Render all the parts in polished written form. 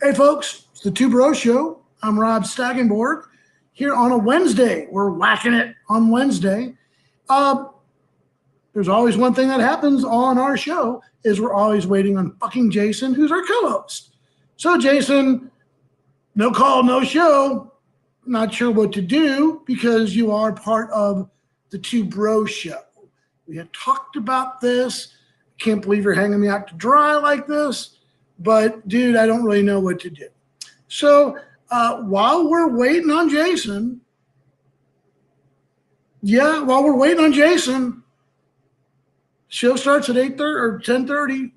Hey, folks, it's the TwoBrosShow. I'm Rob Staggenborg. Here on a Wednesday, we're whacking it on Wednesday. There's always one thing that happens on our show is we're always waiting on fucking Jason, who's our co-host. So, Jason, no call, no show. Not sure what to do because you are part of the TwoBrosShow. We had talked about this. Can't believe you're hanging me out to dry like this. But, dude, I don't really know what to do. So while we're waiting on Jason, show starts at 8:30 or 10:30.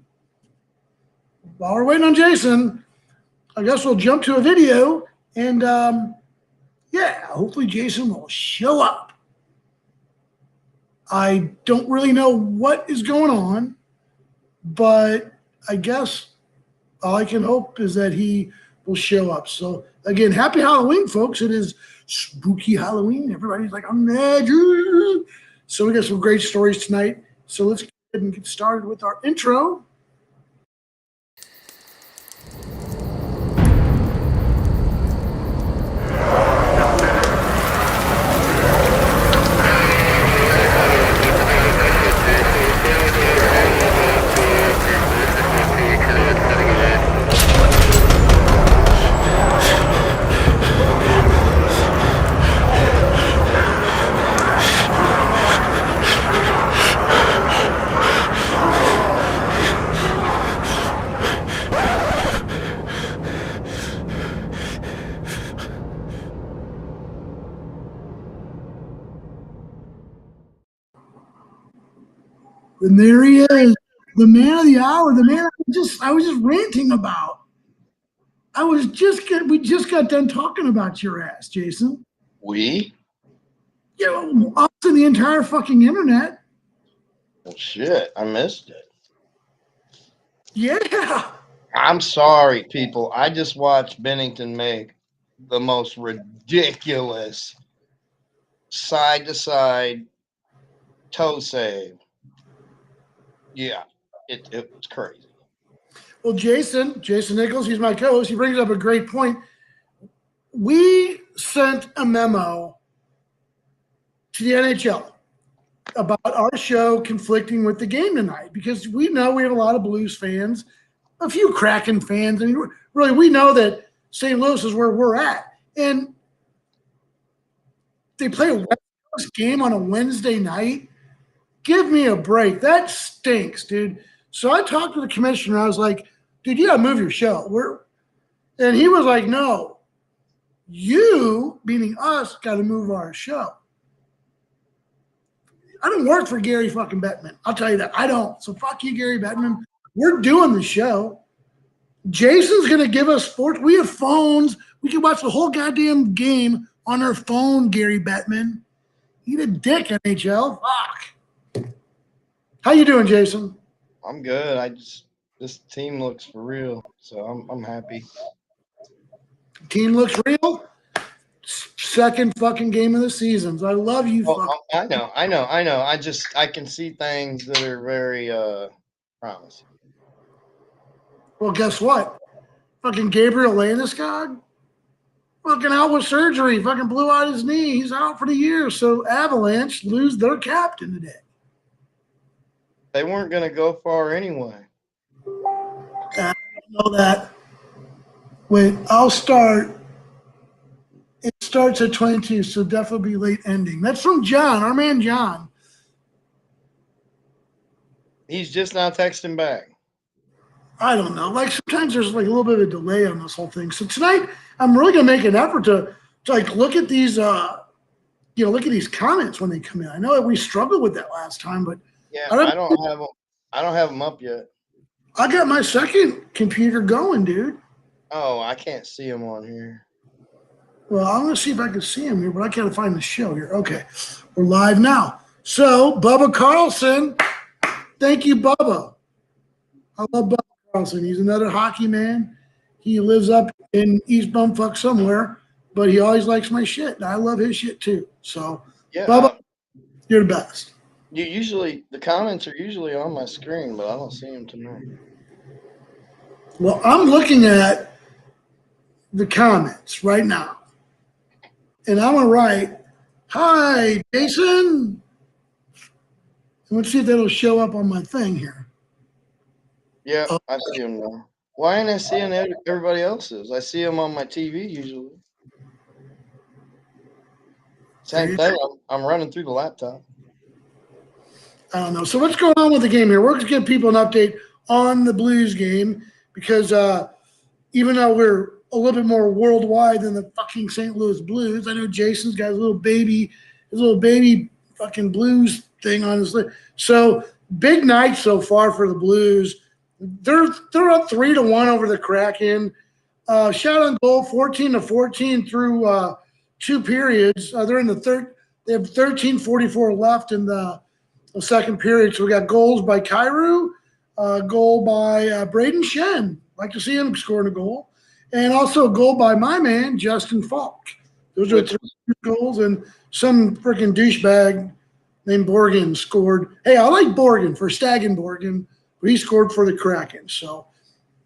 While we're waiting on Jason, I guess we'll jump to a video. And, hopefully Jason will show up. I don't really know what is going on, but I guess all I can hope is that he will show up. So, again, happy Halloween, folks. It is spooky Halloween. Everybody's like, I'm mad. So we got some great stories tonight. So let's go ahead and get started with our intro. And there he is, the man of the hour, the man I was just ranting about. We just got done talking about your ass, Jason. We? Yeah, us and the entire fucking internet. Well, shit, I missed it. Yeah. I'm sorry, people. I just watched Bennington make the most ridiculous side-to-side toe save. Yeah, it was crazy. Well, Jason Nichols, he's my co-host. He brings up a great point. We sent a memo to the NHL about our show conflicting with the game tonight because we know we have a lot of Blues fans, a few Kraken fans. I mean, really, we know that St. Louis is where we're at. And they play a West Coast game on a Wednesday night. Give me a break. That stinks, dude. So I talked to the commissioner. I was like, dude, you got to move your show. And he was like, no, you, meaning us, got to move our show. I don't work for Gary fucking Bettman. I'll tell you that. I don't. So fuck you, Gary Bettman. We're doing the show. Jason's going to give us sports. We have phones. We can watch the whole goddamn game on our phone, Gary Bettman. Eat a dick, NHL. Fuck. How you doing, Jason? I'm good. This team looks for real, so I'm happy. Team looks real. Second fucking game of the season. I love you. I know. I can see things that are very promising. Well, guess what? Fucking Gabriel Landeskog, fucking out with surgery. Fucking blew out his knee. He's out for the year. So Avalanche lose their captain today. They weren't going to go far anyway. I don't know that. Wait, I'll start. It starts at 22, so definitely be late ending. That's from John, our man John. He's just now texting back. I don't know. Like sometimes there's like a little bit of a delay on this whole thing. So tonight I'm really gonna make an effort to like look at these look at these comments when they come in. I know that we struggled with that last time, but yeah, I don't have them up yet. I got my second computer going, dude. Oh, I can't see them on here. Well, I'm going to see if I can see him here, but I can't find the show here. Okay, we're live now. So, Bubba Carlson, thank you, Bubba. I love Bubba Carlson. He's another hockey man. He lives up in East Bumfuck somewhere, but he always likes my shit, and I love his shit too. So, yeah, Bubba, you're the best. The comments are usually on my screen, but I don't see them tonight. Well, I'm looking at the comments right now. And I'm going to write, "Hi, Jason." And let's see if that'll show up on my thing here. Yeah, I see him now. Why ain't I seeing everybody else's? I see them on my TV usually. Same thing. I'm running through the laptop. I don't know. So what's going on with the game here? We're going to give people an update on the Blues game because even though we're a little bit more worldwide than the fucking St. Louis Blues, I know Jason's got his little baby fucking Blues thing on his list. So big night so far for the Blues. They're up 3-1 over the Kraken. Shot on goal 14-14 through 2 periods. They're in the third. They have 13:44 left in the second period. So we got goals by Kyrou, goal by Braden Shen. Like to see him scoring a goal. And also a goal by my man, Justin Falk. Those are 3 goals, and some freaking douchebag named Borgen scored. Hey, I like Borgen for Staggenborg, but he scored for the Kraken. So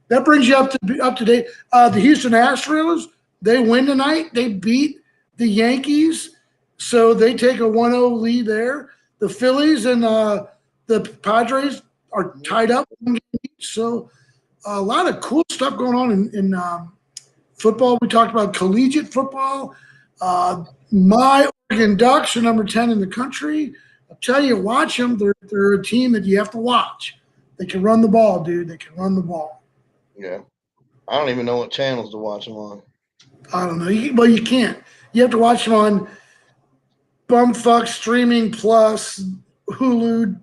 that brings you up to date. The Houston Astros, they win tonight. They beat the Yankees, so they take a 1-0 lead there. The Phillies and the Padres are tied up. So a lot of cool stuff going on in football. We talked about collegiate football. My Oregon Ducks are number 10 in the country. I'll tell you, watch them. They're a team that you have to watch. They can run the ball, dude. They can run the ball. Yeah. I don't even know what channels to watch them on. I don't know. Well, you can't. You have to watch them on Bumfuck Streaming Plus, Hulu,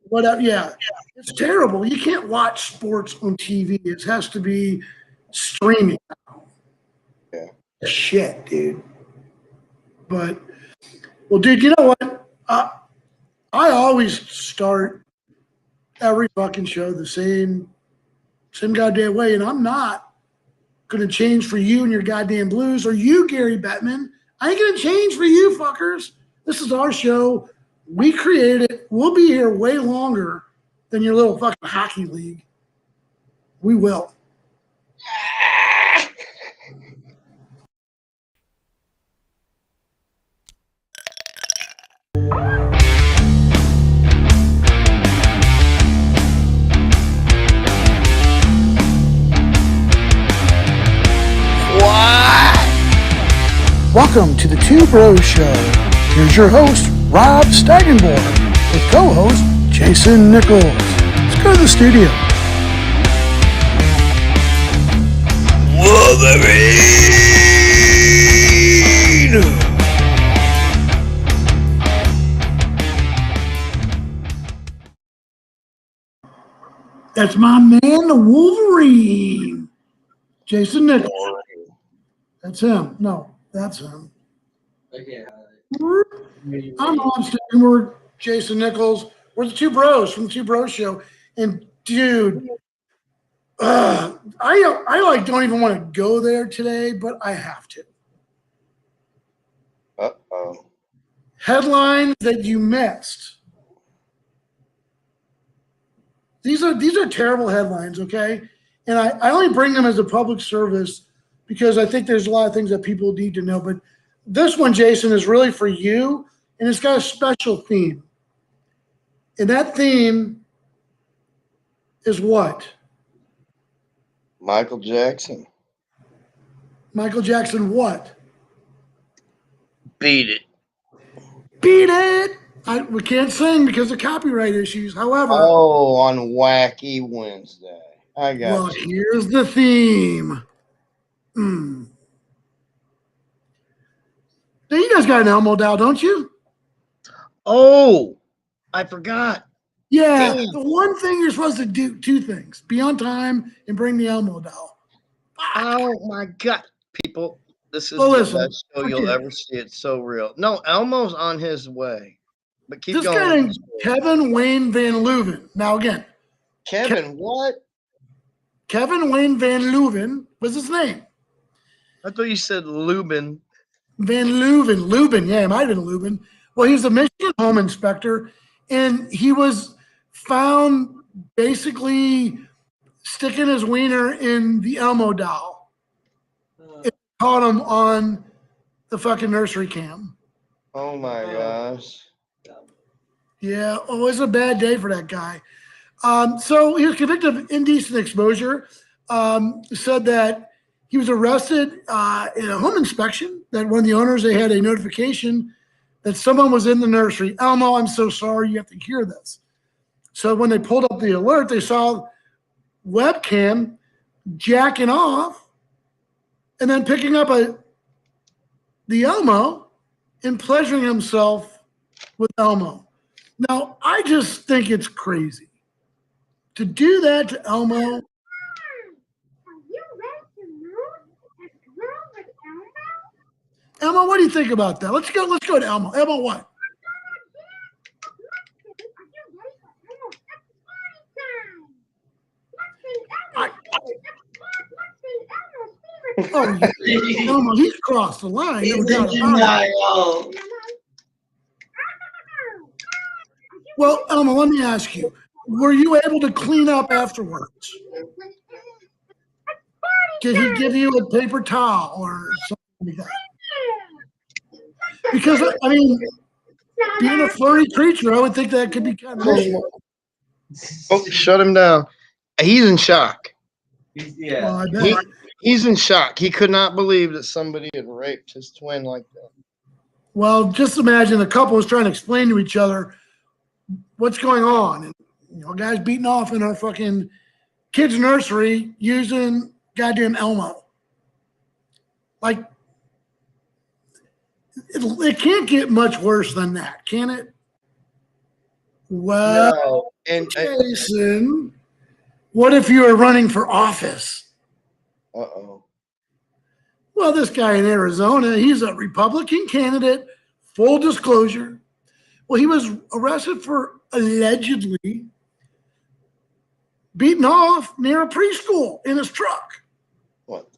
whatever. Yeah. It's terrible. You can't watch sports on TV. It has to be streaming. Yeah. Shit, dude. But, well, dude, you know what? I always start every fucking show the same goddamn way, and I'm not going to change for you and your goddamn Blues, or you, Gary Bettman. I ain't going to change for you fuckers. This is our show. We created it. We'll be here way longer than your little fucking hockey league. We will. Welcome to the Two Bros Show. Here's your host, Rob Staggenborg, with co-host Jason Nichols. Let's go to the studio. Wolverine! That's my man, the Wolverine. Jason Nichols. That's him. No, that's him. I'm Rob Staggenborg, Jason Nichols. We're the Two Bros from the Two Bros Show. And dude, I like don't even want to go there today, but I have to. Uh-oh. Headlines that you missed. These are terrible headlines, okay? And I only bring them as a public service because I think there's a lot of things that people need to know. But this one, Jason, is really for you, and it's got a special theme. And that theme is what? Michael Jackson. Michael Jackson what? Beat it. Beat it! We can't sing because of copyright issues. However, on Wacky Wednesday. I got well, you. here's the theme. Now, you guys got an Elmo doll, don't you? Oh, I forgot. Yeah. Damn. The one thing you're supposed to do, 2 things. Be on time and bring the Elmo doll. Oh, my God. People, this is Well, the listen, best show you'll ever see. It's so real. No, Elmo's on his way. But keep This going. guy named Kevin Wayne Van Leuven. Now, again, Kevin, what? Kevin Wayne Van Leuven was his name. I thought you said Lubin. Van Leuven, yeah, it might have been Leuven. Well, he was a Michigan home inspector, and he was found basically sticking his wiener in the Elmo doll. caught him on the fucking nursery cam. Oh my gosh. Yeah, it was a bad day for that guy. So he was convicted of indecent exposure. Said that he was arrested in a home inspection. That one of the owners, they had a notification that someone was in the nursery. Elmo, I'm so sorry, you have to hear this. So when they pulled up the alert, they saw webcam jacking off and then picking up the Elmo and pleasuring himself with Elmo. Now, I just think it's crazy to do that to Elmo. Elmo, what do you think about that? Let's go to Elmo. Elmo, what? Oh, yeah. Elmo, he's crossed the line. No doubt about it. Well, Elmo, let me ask you, were you able to clean up afterwards? Did he give you a paper towel or something like that? Because, I mean, being a furry creature, I would think that could be kind of an issue. Oh, shut him down. He's in shock. Well, I bet. He's in shock. He could not believe that somebody had raped his twin like that. Well, just imagine the couple was trying to explain to each other what's going on. And, you know, guys beating off in our fucking kids' nursery using goddamn Elmo. Like, it can't get much worse than that, can it? Well, No. And Jason, what if you were running for office? uh-oh. Well, this guy in Arizona, he's a Republican candidate, full disclosure. Well, he was arrested for allegedly beating off near a preschool in his truck. What?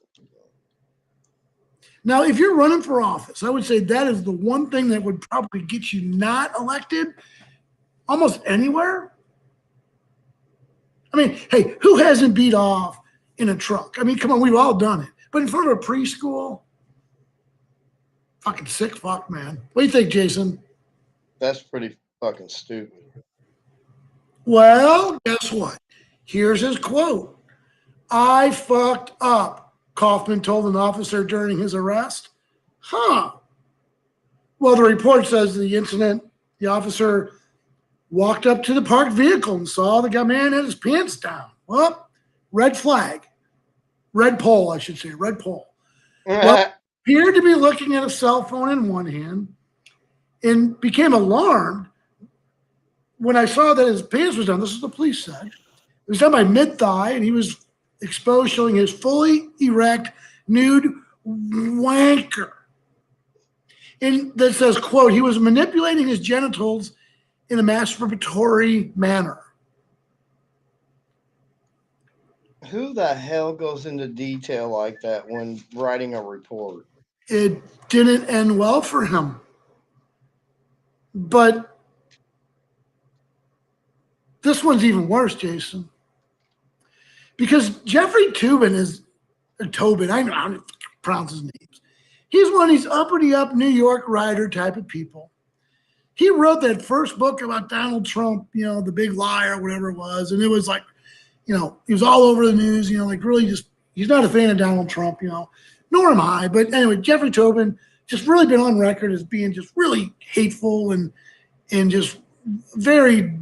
Now, if you're running for office, I would say that is the one thing that would probably get you not elected almost anywhere. I mean, hey, who hasn't beat off in a truck? I mean, come on, we've all done it. But in front of a preschool, fucking sick fuck, man. What do you think, Jason? That's pretty fucking stupid. Well, guess what? Here's his quote. I fucked up, Kaufman told an officer during his arrest. Huh. Well, the report says the incident, the officer walked up to the parked vehicle and saw the man had his pants down. Well, red flag. Red pole, I should say. Red pole. Well, appeared to be looking at a cell phone in one hand and became alarmed when I saw that his pants was down. This is what the police said. It was down by mid-thigh, and he was exposed, showing his fully erect, nude wanker. And that says, quote, he was manipulating his genitals in a masturbatory manner. Who the hell goes into detail like that when writing a report? It didn't end well for him. But this one's even worse, Jason. Because Jeffrey Toobin is, or Tobin, I don't know how to pronounce his names. He's one of these uppity up New York writer type of people. He wrote that first book about Donald Trump, you know, The Big Lie or whatever it was. And it was like, you know, he was all over the news, you know, like really just, he's not a fan of Donald Trump, you know, nor am I. But anyway, Jeffrey Toobin just really been on record as being just really hateful and just very,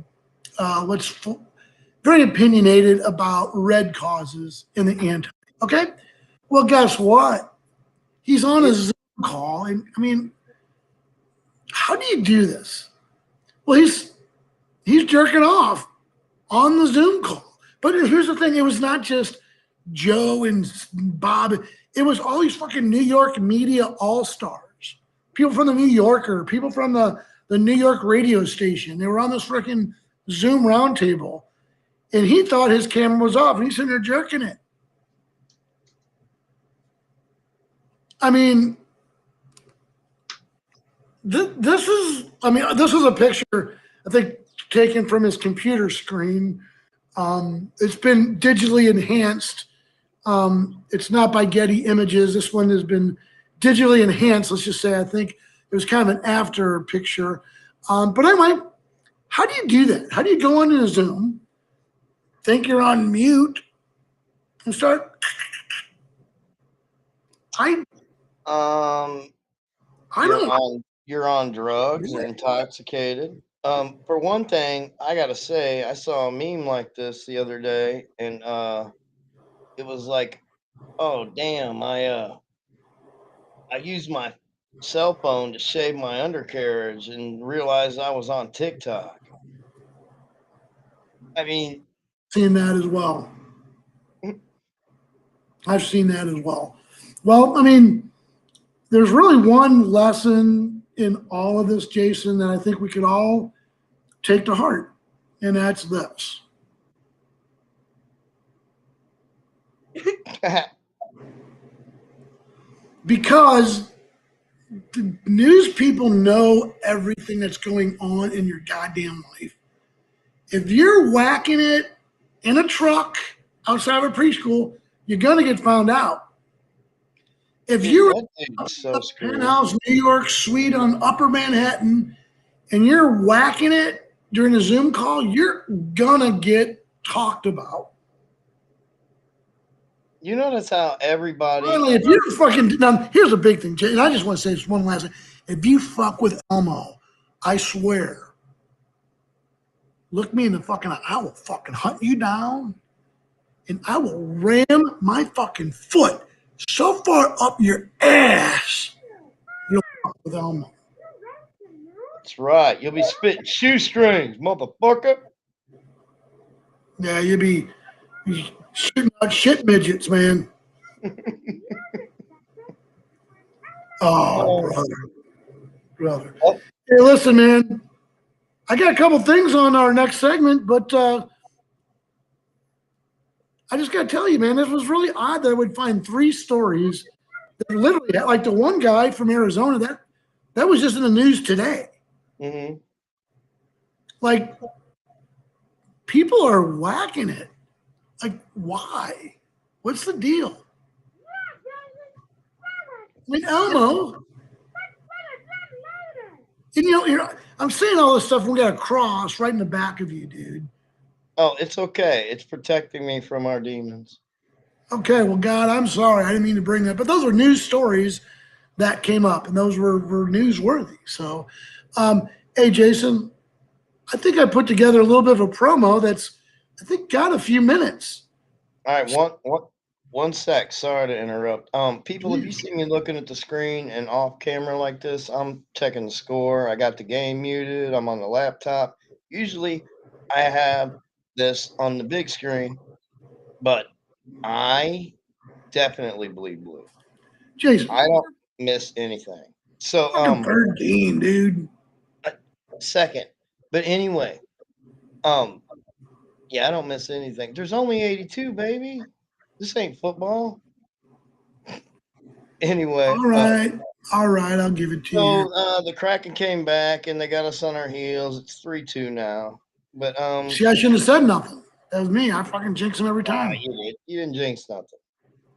very opinionated about red causes and the anti. Okay? Well, guess what? He's on a Zoom call. And I mean, how do you do this? Well, he's jerking off on the Zoom call. But here's the thing. It was not just Joe and Bob. It was all these fucking New York media all-stars. People from the New Yorker, people from the New York radio station. They were on this freaking Zoom roundtable. And he thought his camera was off. And he's sitting there jerking it. I mean, this is a picture, I think, taken from his computer screen. It's been digitally enhanced It's not by Getty Images. This one has been digitally enhanced. Let's just say I think it was kind of an after picture. But anyway, how do you do that? How do you go into Zoom, think you're on mute, and start? I don't. You're on drugs or intoxicated. For one thing, I gotta say, I saw a meme like this the other day, and it was like, oh damn, I used my cell phone to shave my undercarriage and realized I was on TikTok. I mean, Seen that as well. I've seen that as well. Well, I mean, there's really one lesson in all of this, Jason, that I think we could all take to heart, and that's this. Because the news people know everything that's going on in your goddamn life. If you're whacking it in a truck outside of a preschool, you're gonna get found out. If you're in a penthouse New York suite on Upper Manhattan and you're whacking it during a Zoom call, you're gonna get talked about. You notice how everybody. Finally, if you're fucking now, here's a big thing, Jay, and I just want to say this one last thing. If you fuck with Elmo, I swear, look me in the fucking eye, I will fucking hunt you down, and I will ram my fucking foot so far up your ass, you'll fuck with Elmo. That's right. You'll be spitting shoestrings, motherfucker. Yeah, you'll be shooting out shit midgets, man. Oh, brother. Oh. Hey, listen, man. I got a couple things on our next segment, but I just got to tell you, man, this was really odd that I would find 3 stories that literally, like the one guy from Arizona, that was just in the news today. Mm-hmm. Like, people are whacking it. Like, why? What's the deal? I mean, Elmo. And I'm saying all this stuff. We got a cross right in the back of you, dude. Oh, it's okay. It's protecting me from our demons. Okay, well, God, I'm sorry. I didn't mean to bring that. But those are news stories that came up, and those were newsworthy. So, hey, Jason, I think I put together a little bit of a promo that's, I think, got a few minutes. All right, one sec. Sorry to interrupt. People, if you see me looking at the screen and off camera like this, I'm checking the score. I got the game muted. I'm on the laptop. Usually, I have this on the big screen, but I definitely bleed blue. Jason, I don't miss anything. So, fucking third game, dude. second. But anyway, yeah, I don't miss anything. There's only 82, baby. This ain't football. Anyway. All right, I'll give it to you. So the Kraken came back and they got us on our heels. It's 3-2 now. But See, I shouldn't have said nothing. That was me. I fucking jinx them every time. You didn't jinx nothing.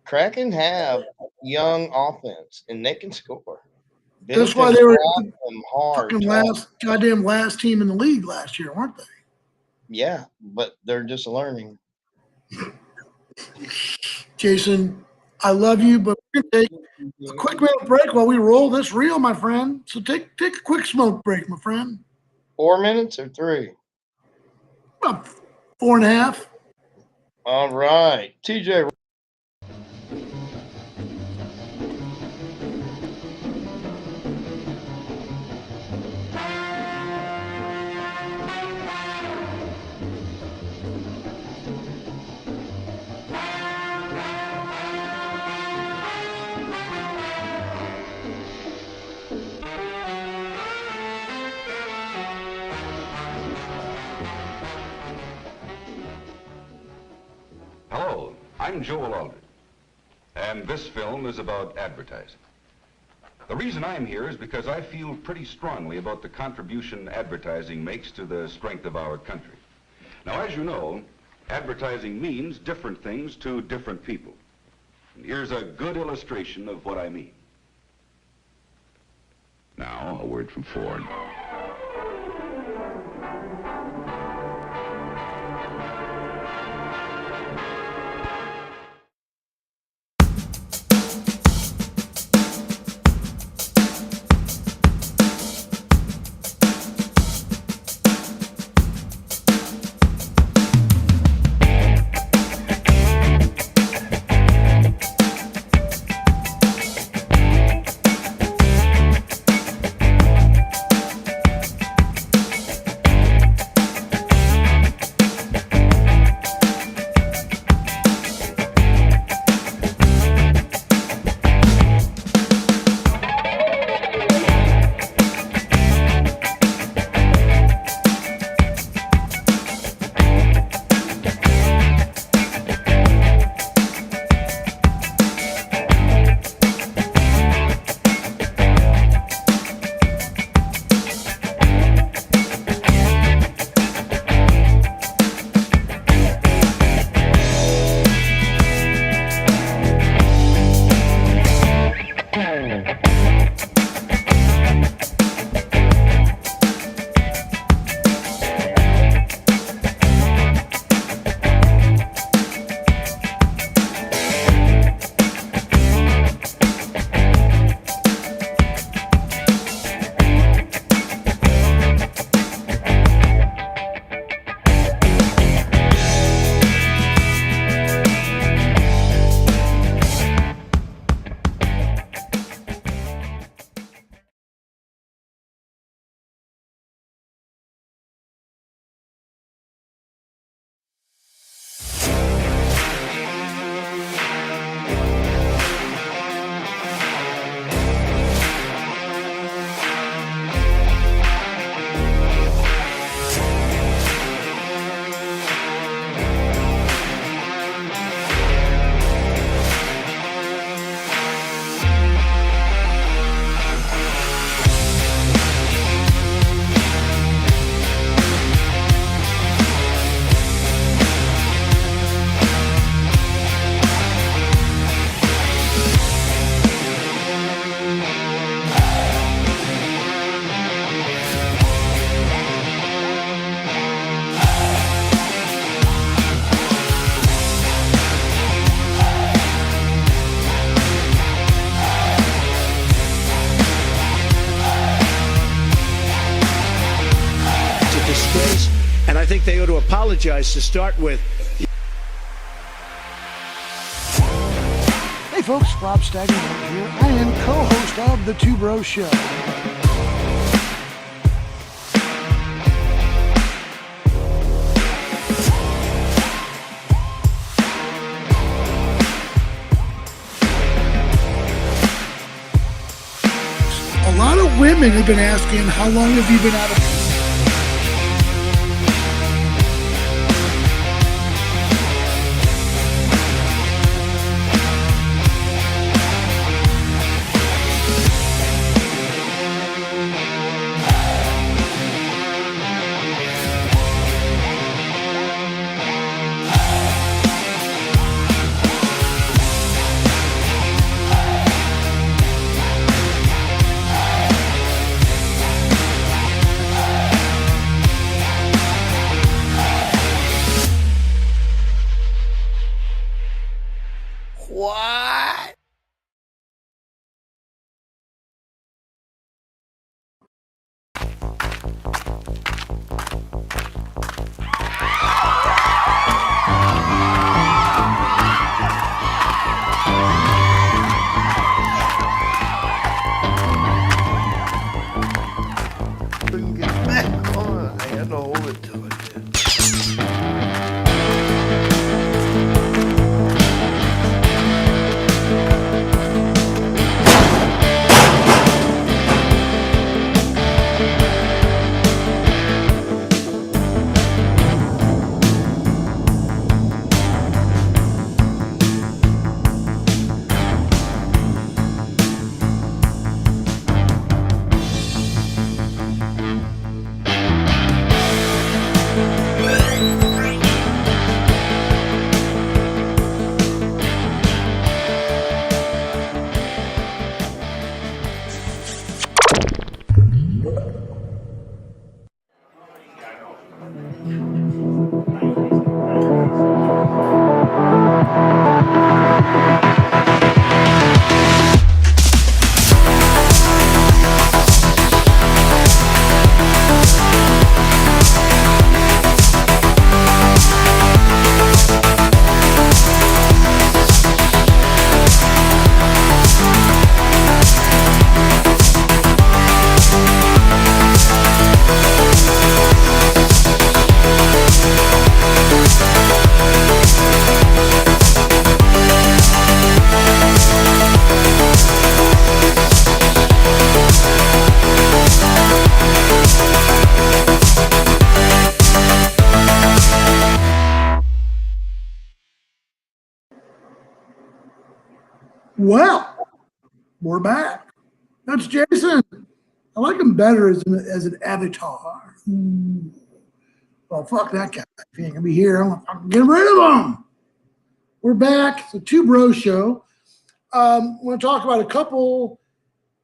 Kraken have young offense and they can score. That's why they were fucking goddamn last team in the league last year, weren't they? Yeah, but they're just learning. Jason, I love you, but we're gonna take a quick minute break while we roll this reel, my friend. So take a quick smoke break, my friend. 4 minutes or 3? About 4.5. All right, TJ. Hello, I'm Joel Aldrich, and this film is about advertising. The reason I'm here is because I feel pretty strongly about the contribution advertising makes to the strength of our country. Now, as you know, advertising means different things to different people. Here's a good illustration of what I mean. Now, a word from Ford. And I think they ought to apologize to start with. Hey folks, Rob Staggenborg here. I am co-host of the Two Bros Show. A lot of women have been asking, how long have you been out of What? Couldn't get back on. I had to hold it to it. Well, we're back. That's Jason. I like him better as an avatar. Ooh. Well, fuck that guy. If he ain't gonna be here, I'm gonna get rid of him. We're back. It's a Two Bros Show. We're gonna talk about a couple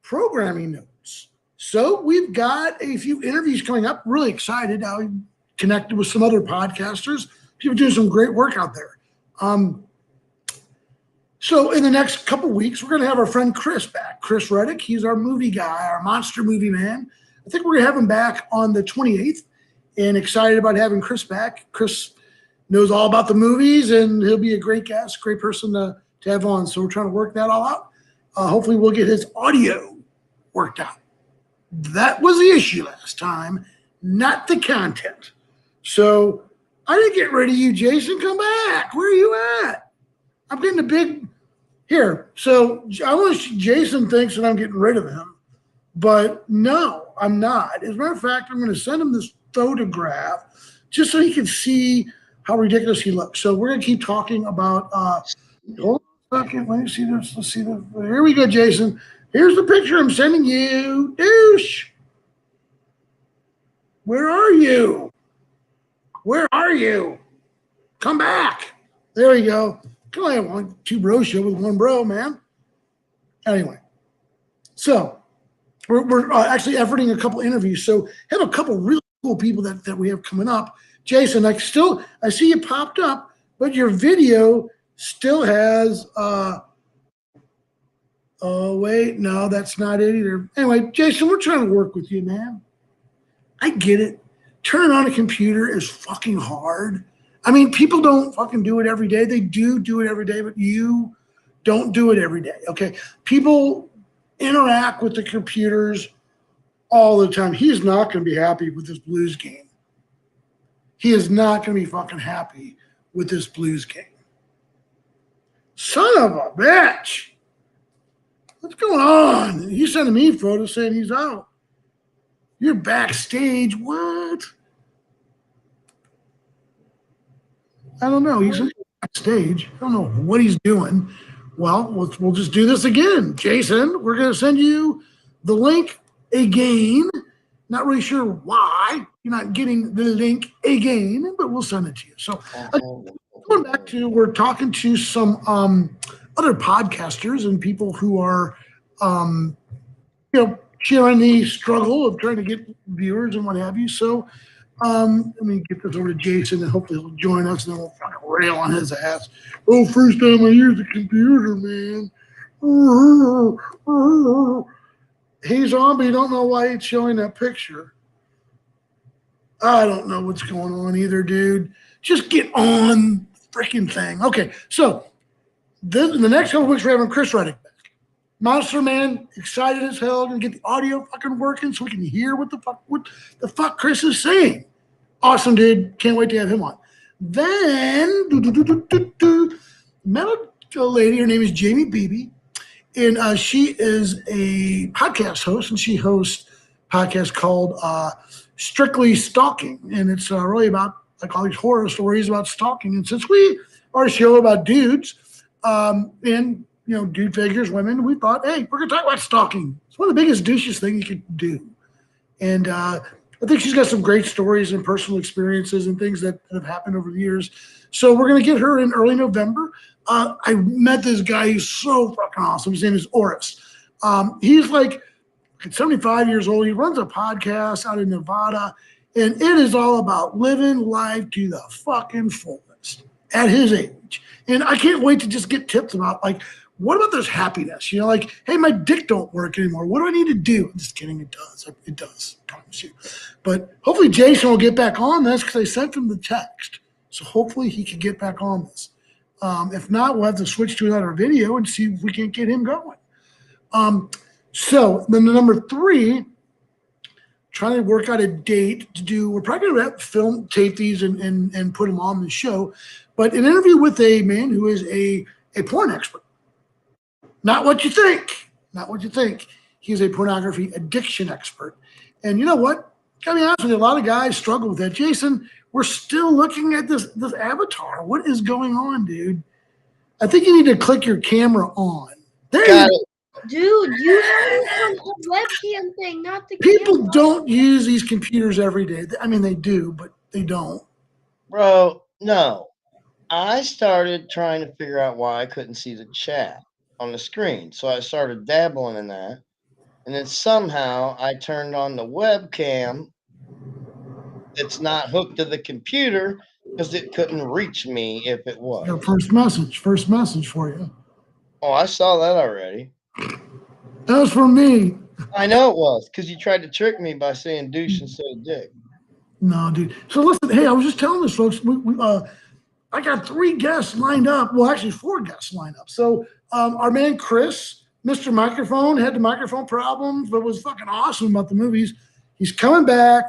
programming notes. So we've got a few interviews coming up. Really excited. I connected with some other podcasters. People doing some great work out there. So in the next couple weeks, we're going to have our friend Chris back. Chris Reddick, he's our movie guy, our monster movie man. I think we're going to have him back on the 28th, and excited about having Chris back. Chris knows all about the movies, and he'll be a great guest, great person to have on. So we're trying to work that all out. Hopefully we'll get his audio worked out. That was the issue last time, not the content. So I didn't get rid of you, Jason. Come back. Where are you at? I'm getting a big here. So I wish Jason thinks that I'm getting rid of him, but no, I'm not. As a matter of fact, I'm going to send him this photograph just so he can see how ridiculous he looks. So we're going to keep talking about, hold on a second. Let me see this. Let's see this. Here we go, Jason. Here's the picture I'm sending you. Douche. Where are you? Where are you? Come back. There we go. Can only have one Two Bros Show with one bro, man. Anyway, so we're actually efforting a couple interviews. So have a couple really cool people that we have coming up. Jason, I see you popped up, but your video still has oh wait, no, that's not it either. Anyway, Jason, we're trying to work with you, man. I get it. Turning on a computer is fucking hard. I mean, people don't fucking do it every day. They do it every day, but you don't do it every day, okay? People interact with the computers all the time. He's not going to be happy with this Blues game. He is not going to be fucking happy with this Blues game. Son of a bitch. What's going on? He's sending me photos saying he's out. You're backstage. What? I don't know. He's backstage. I don't know what he's doing. Well, we'll just do this again. Jason, we're going to send you the link again. Not really sure why you're not getting the link again, but we'll send it to you. So going back to, we're talking to some other podcasters and people who are, sharing the struggle of trying to get viewers and what have you. So let me get this over to Jason, and hopefully he'll join us, and then we'll fucking rail on his ass. Oh, first time I use the computer, man. He's on, but you don't know why it's showing that picture. I don't know what's going on either, dude. Just get on the freaking thing. Okay, so in the next couple of weeks, we're having Chris Reddick back. Monster Man, excited as hell, gonna get the audio fucking working so we can hear what the fuck Chris is saying. Awesome, dude. Can't wait to have him on. Then met a lady, her name is Jamie Beebe, and she is a podcast host, and she hosts a podcast called Strictly Stalking, and it's really about like all these horror stories about stalking. And since we are a show about dudes, and dude figures, women, we thought, hey, we're gonna talk about stalking. It's one of the biggest douchiest things you could do. And I think she's got some great stories and personal experiences and things that have happened over the years. So we're gonna get her in early November. I met this guy who's so fucking awesome. His name is Oris. He's like 75 years old. He runs a podcast out in Nevada, and it is all about living life to the fucking fullest at his age. And I can't wait to just get tips about, like, what about this happiness? Like, hey, my dick don't work anymore. What do I need to do? I'm just kidding. It does. It does. I promise you. But hopefully Jason will get back on this because I sent him the text. So hopefully he can get back on this. If not, we'll have to switch to another video and see if we can get him going. So then the number 3, trying to work out a date to do. We're probably going to film, tape these and put them on the show. But an interview with a man who is a porn expert. Not what you think. Not what you think. He's a pornography addiction expert. And you know what? Gotta be honest with you, a lot of guys struggle with that. Jason, we're still looking at this avatar. What is going on, dude? I think you need to click your camera on. There Got you it. Dude, you have it on the webcam thing, not the People camera. don't use these computers every day. I mean, they do, but they don't. Bro, no. I started trying to figure out why I couldn't see the chat on the screen. So I started dabbling in that. And then somehow I turned on the webcam that's not hooked to the computer because it couldn't reach me if it was. Your first message for you. Oh, I saw that already. That was from me. I know it was because you tried to trick me by saying douche instead of dick. No, dude. So listen, hey, I was just telling this, folks. I got 3 guests lined up. Well, actually, 4 guests lined up. So our man Chris, Mr. Microphone, had the microphone problems, but was fucking awesome about the movies. He's coming back.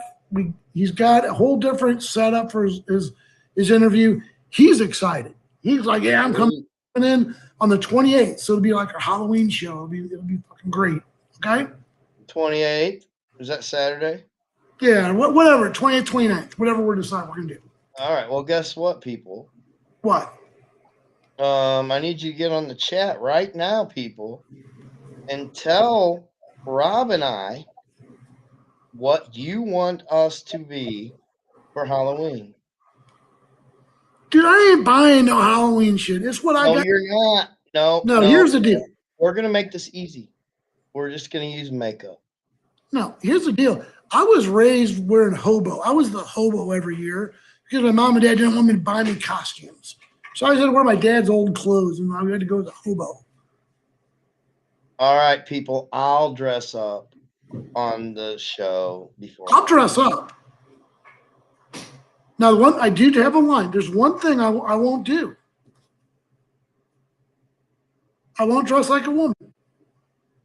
He's got a whole different setup for his interview. He's excited. He's like, yeah, I'm coming in on the 28th. So it'll be like our Halloween show. It'll be fucking great. Okay. 28th? Is that Saturday? Yeah, whatever. 20th, 29th, whatever we're deciding we're gonna do. All right. Well, guess what, people? What? I need you to get on the chat right now, people, and tell Rob and I what you want us to be for Halloween. Dude, I ain't buying no Halloween shit. It's what I No, got. you're not. No. Here's the deal. We're gonna make this easy. We're just gonna use makeup. No, here's the deal. I was raised wearing hobo. I was the hobo every year because my mom and dad didn't want me to buy me costumes. So I had to wear my dad's old clothes and I had to go as a hobo. All right, people. I'll dress up on the show before. I'll dress up. Now, I do have a line. There's one thing I won't do. I won't dress like a woman.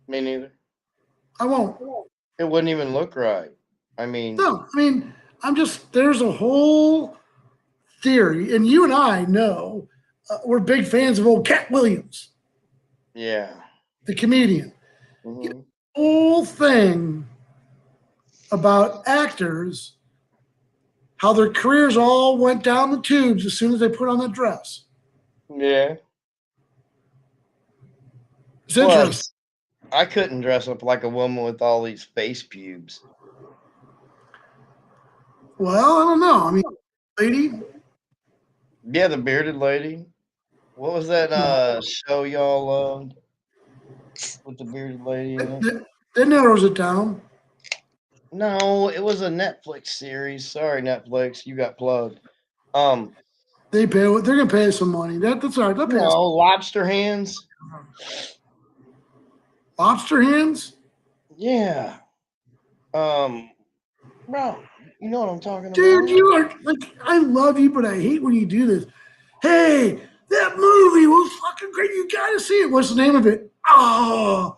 Me neither. I won't. It wouldn't even look right. I mean, No, there's a whole theory, and you and I know we're big fans of old Cat Williams, yeah. the comedian. Mhm. Whole thing about actors, how their careers all went down the tubes as soon as they put on that dress. Yeah. It's interesting. I couldn't dress up like a woman with all these face pubes. Well, I don't know. I mean, lady. Yeah, the bearded lady. What was that show y'all loved with the bearded lady in it? That narrows it down. No, it was a Netflix series. Sorry, Netflix, you got plugged. They're gonna pay us some money. That's all right. They'll pay us. Lobster Hands. Lobster hands? Yeah. Bro, you know what I'm talking about. Dude, you are like, I love you, but I hate when you do this. Hey, that movie was fucking great. You gotta see it. What's the name of it? Oh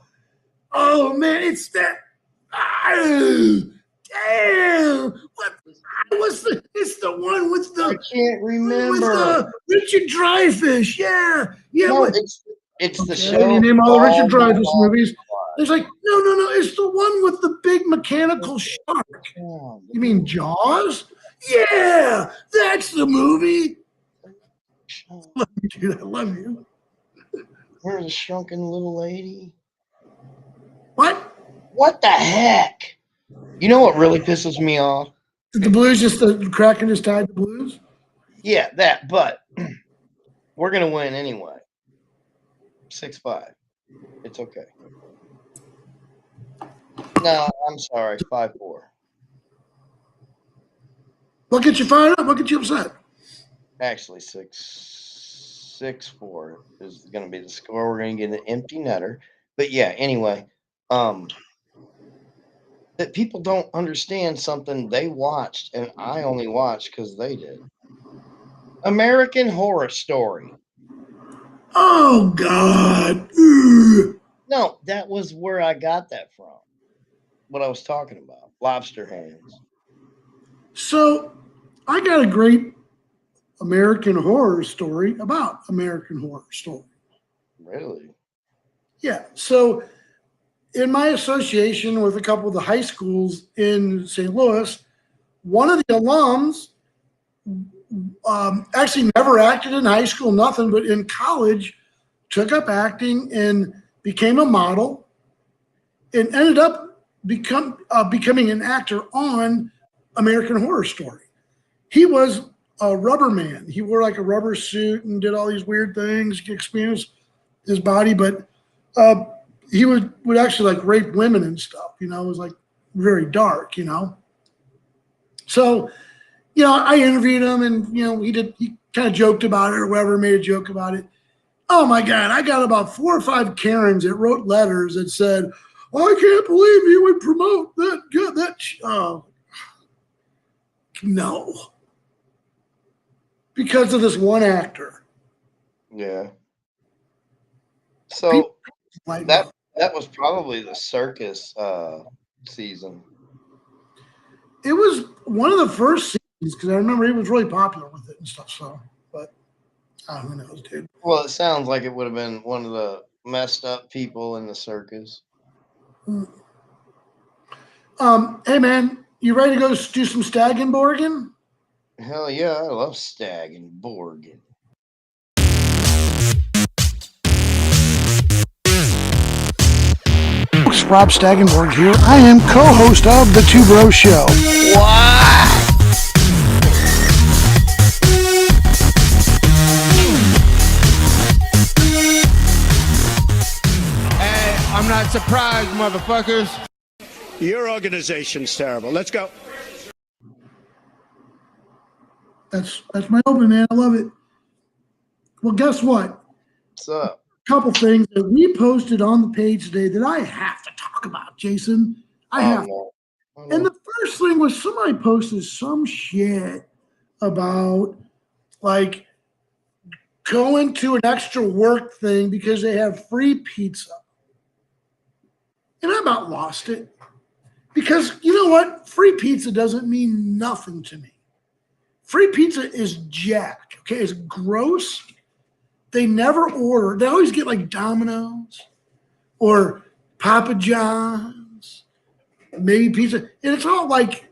man, it's that. Damn. It's the one with I the can't remember. Richard Dreyfuss. Yeah. No, it's the show. You name all the Richard All Dreyfuss My movies. It's like, no. It's the one with the big mechanical shark. Life. You mean Jaws? Yeah, that's the movie. Love you, dude. I love you. Where's the shrunken little lady? What? What the heck? You know what really pisses me off? Did the Blues just the cracking his tide? The Blues? Yeah, that. But we're gonna win anyway. 6-5. It's okay. No, I'm sorry. 5-4. What gets you fired up? What gets you upset? Actually, 6-4 is going to be the score. We're going to get an empty netter. But yeah, anyway, that people don't understand something they watched, and I only watched because they did. American Horror Story. Oh God! Ugh. No, that was where I got that from. What I was talking about, lobster hands. So, I got a great American Horror Story about American Horror Story. Really? Yeah. So, in my association with a couple of the high schools in St. Louis, one of the alums actually never acted in high school, nothing, but in college took up acting and became a model, and ended up becoming an actor on American Horror Story. He was a rubber man. He wore like a rubber suit and did all these weird things to experience his body, but he would actually like rape women and stuff. It was like very dark. So, I interviewed him, and he kind of joked about it or whatever, made a joke about it. Oh my God, I got about 4 or 5 Karens that wrote letters that said, I can't believe you would promote that. No. Because of this one actor. Yeah. So that was probably the circus season. It was one of the first seasons because I remember he was really popular with it and stuff. So, but who knows, dude? Well, it sounds like it would have been one of the messed up people in the circus. Hey man, you ready to go do some Staggenborging? Hell yeah, I love Staggenborg. Rob Staggenborg here. I am co-host of the TwoBrosShow. What? Hey, I'm not surprised, motherfuckers. Your organization's terrible. Let's go. That's my open, man. I love it. Well, guess what? What's up? Couple things that we posted on the page today that I have to talk about, Jason. I have. No. And the first thing was somebody posted some shit about like going to an extra work thing because they have free pizza. And I about lost it. Because you know what? Free pizza doesn't mean nothing to me. Free pizza is jack. Okay, it's gross. They never order. They always get like Domino's or Papa John's, maybe pizza. And it's all like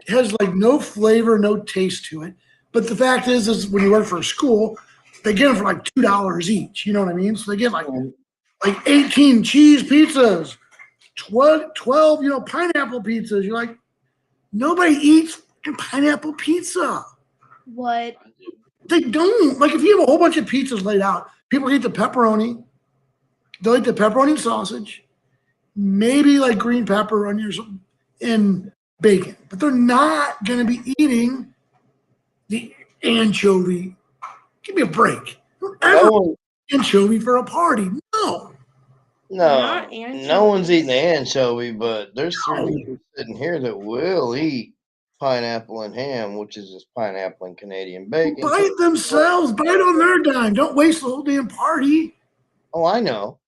has like no flavor, no taste to it. But the fact is when you work for a school, they get them for like $2 each. You know what I mean? So they get like 18 cheese pizzas, 12 pineapple pizzas. You're like, nobody eats pineapple pizza. What? They don't. Like if you have a whole bunch of pizzas laid out, people eat the pepperoni. They'll eat the pepperoni and sausage, maybe like green pepper, onions, and bacon. But they're not going to be eating the anchovy. Give me a break. Don't ever eat anchovy for a party. No. No one's eating the anchovy, but there's 3 people sitting here that will eat pineapple and ham, which is just pineapple and Canadian bacon. Buy it themselves. Buy it on their dime. Don't waste the whole damn party. Oh, I know.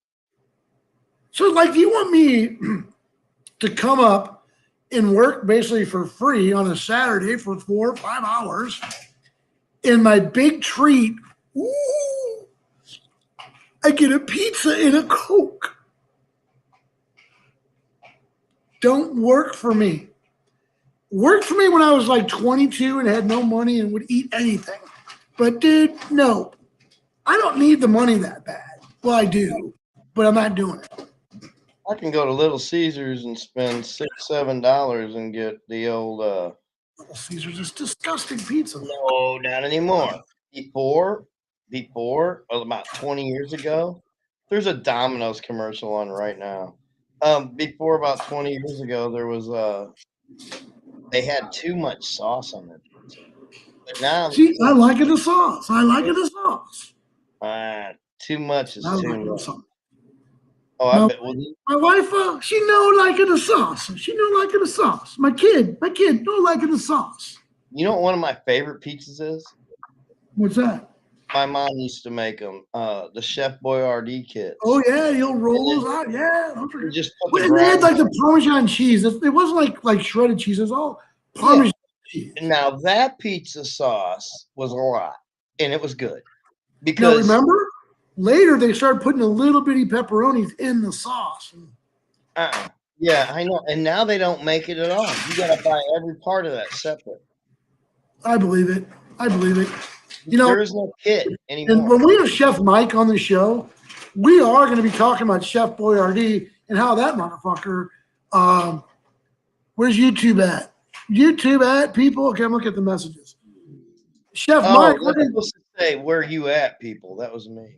So, like, do you want me to come up and work basically for free on a Saturday for 4 or 5 hours? And my big treat, I get a pizza and a Coke. Don't work for me. Worked for me when I was like 22 and had no money and would eat anything. But dude, no. I don't need the money that bad. Well, I do, but I'm not doing it. I can go to Little Caesars and spend $6, $7 and get the old Little Caesars is disgusting pizza. No, not anymore. Before about 20 years ago, there's a Domino's commercial on right now. Before about 20 years ago, there was they had too much sauce on it. But now, see, I like it a sauce. I like it a sauce. too much is I too like it a much. sauce. Oh, I bet. Well, my wife, she know like it a sauce. She know like it a sauce. My kid know like it a sauce. you know what one of my favorite pizzas is? What's that? My mom used to make them. The Chef Boyardee kits. Oh yeah, the old rolls out. Yeah, You just put the and they had like brown- the Parmesan cheese. It wasn't like shredded cheese. It was all Parmesan cheese. Now that pizza sauce was a lot, and it was good Now because remember, later they started putting a little bitty pepperonis in the sauce. yeah, I know. And now they don't make it at all. You got to buy every part of that separate. I believe it. I believe it. You know, there is no kit and anymore. when we have Chef Mike on the show, we are going to be talking about Chef Boyardee and how that motherfucker. Where's YouTube at? YouTube at people. Okay, I'm looking at the messages. Chef Mike. We're supposed to say where you at, people. That was me.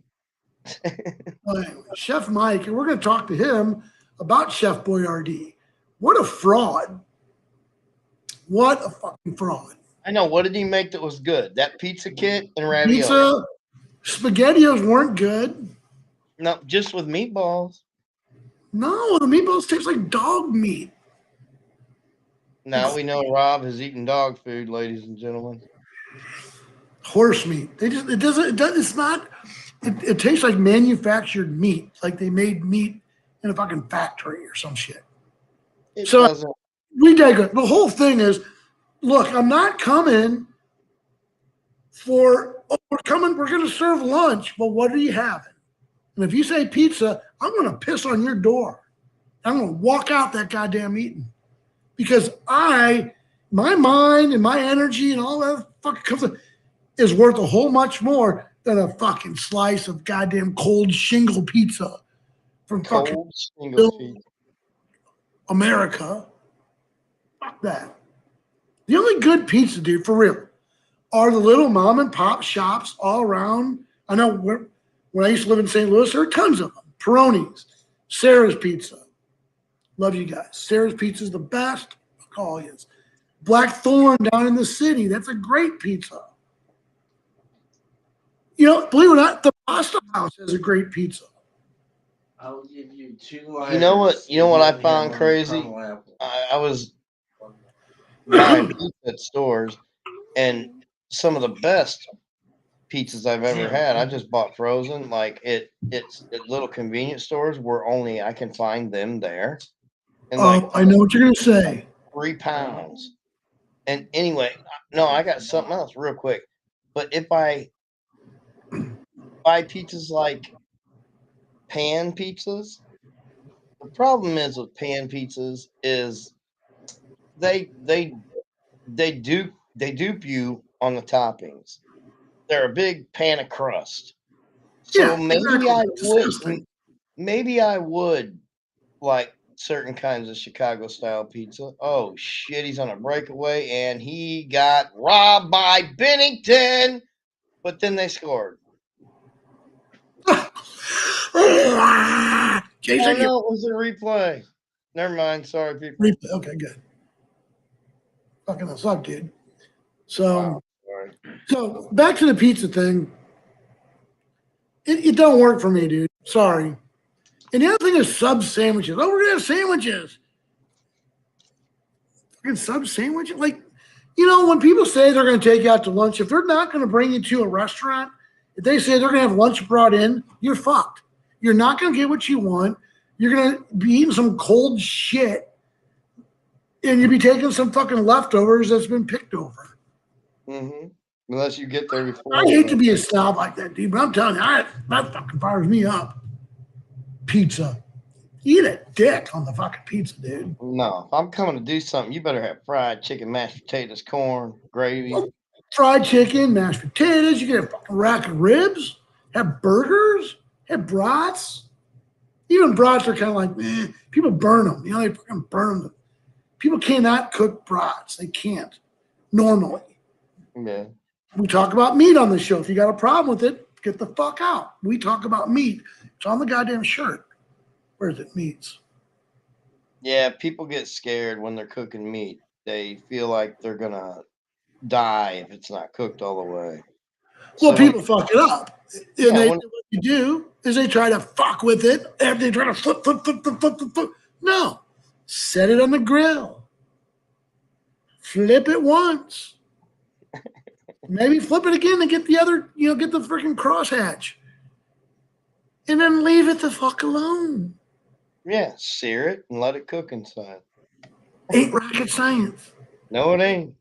Chef Mike, and we're going to talk to him about Chef Boyardee. What a fraud. What a fucking fraud. I know. What did he make that was good? That pizza kit and ravioli. Pizza, SpaghettiOs weren't good. No, just with meatballs. No, the meatballs taste like dog meat. Now we know Rob has eaten dog food, ladies and gentlemen. Horse meat. It's not, it tastes like manufactured meat. Like they made meat in a fucking factory or some shit. It So doesn't. we digress. The whole thing is, look, I'm not coming for, we're going to serve lunch, but what are you having? And if you say pizza, I'm going to piss on your door. I'm going to walk out that goddamn eating. Because my mind and my energy and all that fucking comes is worth a whole much more than a fucking slice of goddamn cold shingle pizza from fucking Cold shingle pizza. America. Fuck that. The only good pizza, dude, for real, are the little mom and pop shops all around. I know when I used to live in St. Louis, there are tons of them. Peroni's, Sarah's Pizza. Love you guys. Sarah's Pizza is the best. I'll call you. Blackthorn down in the city. That's a great pizza. You know, believe it or not, the Pasta House has a great pizza. I'll give you 2 You know what I found crazy? I was buying pizza at stores, and some of the best pizzas I've ever had, I just bought frozen. Like it's at little convenience stores where only I can find them there. And I know what you're gonna say. 3 pounds. And anyway, no, I got something else real quick. But if I buy pizzas like pan pizzas, the problem is with pan pizzas is they dupe you on the toppings. They're a big pan of crust. So Yeah, exactly. maybe I would like certain kinds of Chicago style pizza. Oh shit, he's on a breakaway and he got robbed by Bennington, but then they scored. Jason, no, it was a replay. Never mind. Sorry, people. replay. Okay, good. Fucking us up, dude. So, so back to the pizza thing. It don't work for me, dude. Sorry. And the other thing is sub sandwiches. Oh, we're gonna have sandwiches. Fucking sub sandwiches. Like, you know, when people say they're gonna take you out to lunch, if they're not gonna bring you to a restaurant, if they say they're gonna have lunch brought in, you're fucked. You're not gonna get what you want. You're gonna be eating some cold shit, and you'll be taking some fucking leftovers that's been picked over. Mm-hmm. Unless you get there before. I hate to be a snob like that, dude, but I'm telling you, that fucking fires me up. Pizza. Eat a dick on the fucking pizza, dude. No, if I'm coming to do something, you better have fried chicken, mashed potatoes, corn, gravy. Well, fried chicken, mashed potatoes. You get a fucking rack of ribs. Have burgers. Have brats. Even brats are kind of like, people burn them. You know, they fucking burn them. People cannot cook brats. They can't normally. Yeah. We talk about meat on the show. If you got a problem with it, get the fuck out. We talk about meat. It's on the goddamn shirt. Where's it? Meats. Yeah, people get scared when they're cooking meat. They feel like they're gonna die if it's not cooked all the way. Well, So people fuck it up. And Yeah, what you do is they try to fuck with it. And they try to flip. No. Set it on the grill. Flip it once. Maybe flip it again and get the other, get the freaking crosshatch. And then leave it the fuck alone. yeah, sear it and let it cook inside. Ain't rocket science. No, it ain't.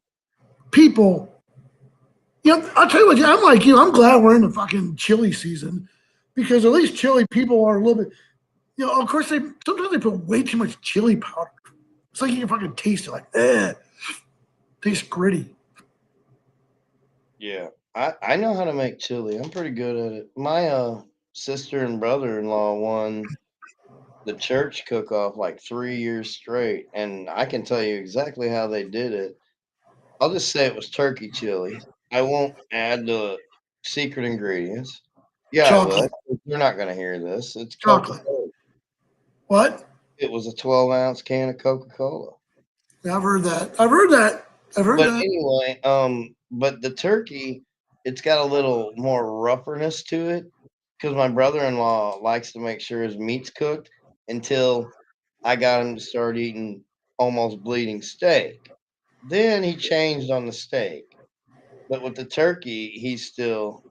People, I'll tell you what, I'm like you. I'm glad we're in the fucking chili season because at least chili people are a little bit, of course, sometimes they put way too much chili powder. It's like you can fucking taste it like, tastes gritty. Yeah, I know how to make chili. I'm pretty good at it. My sister and brother-in-law won the church cook-off like 3 years straight, and I can tell you exactly how they did it. I'll just say it was turkey chili. I won't add the secret ingredients. Yeah, I Chocolate. would. You're not going to hear this. It's Chocolate. Coca-Cola. What? It was a 12-ounce can of Coca-Cola. Yeah, I've heard that. I've heard that. I've heard But that. anyway, but the turkey, it's got a little more roughness to it because my brother-in-law likes to make sure his meat's cooked until I got him to start eating almost bleeding steak. Then he changed on the steak. But with the turkey, he's still,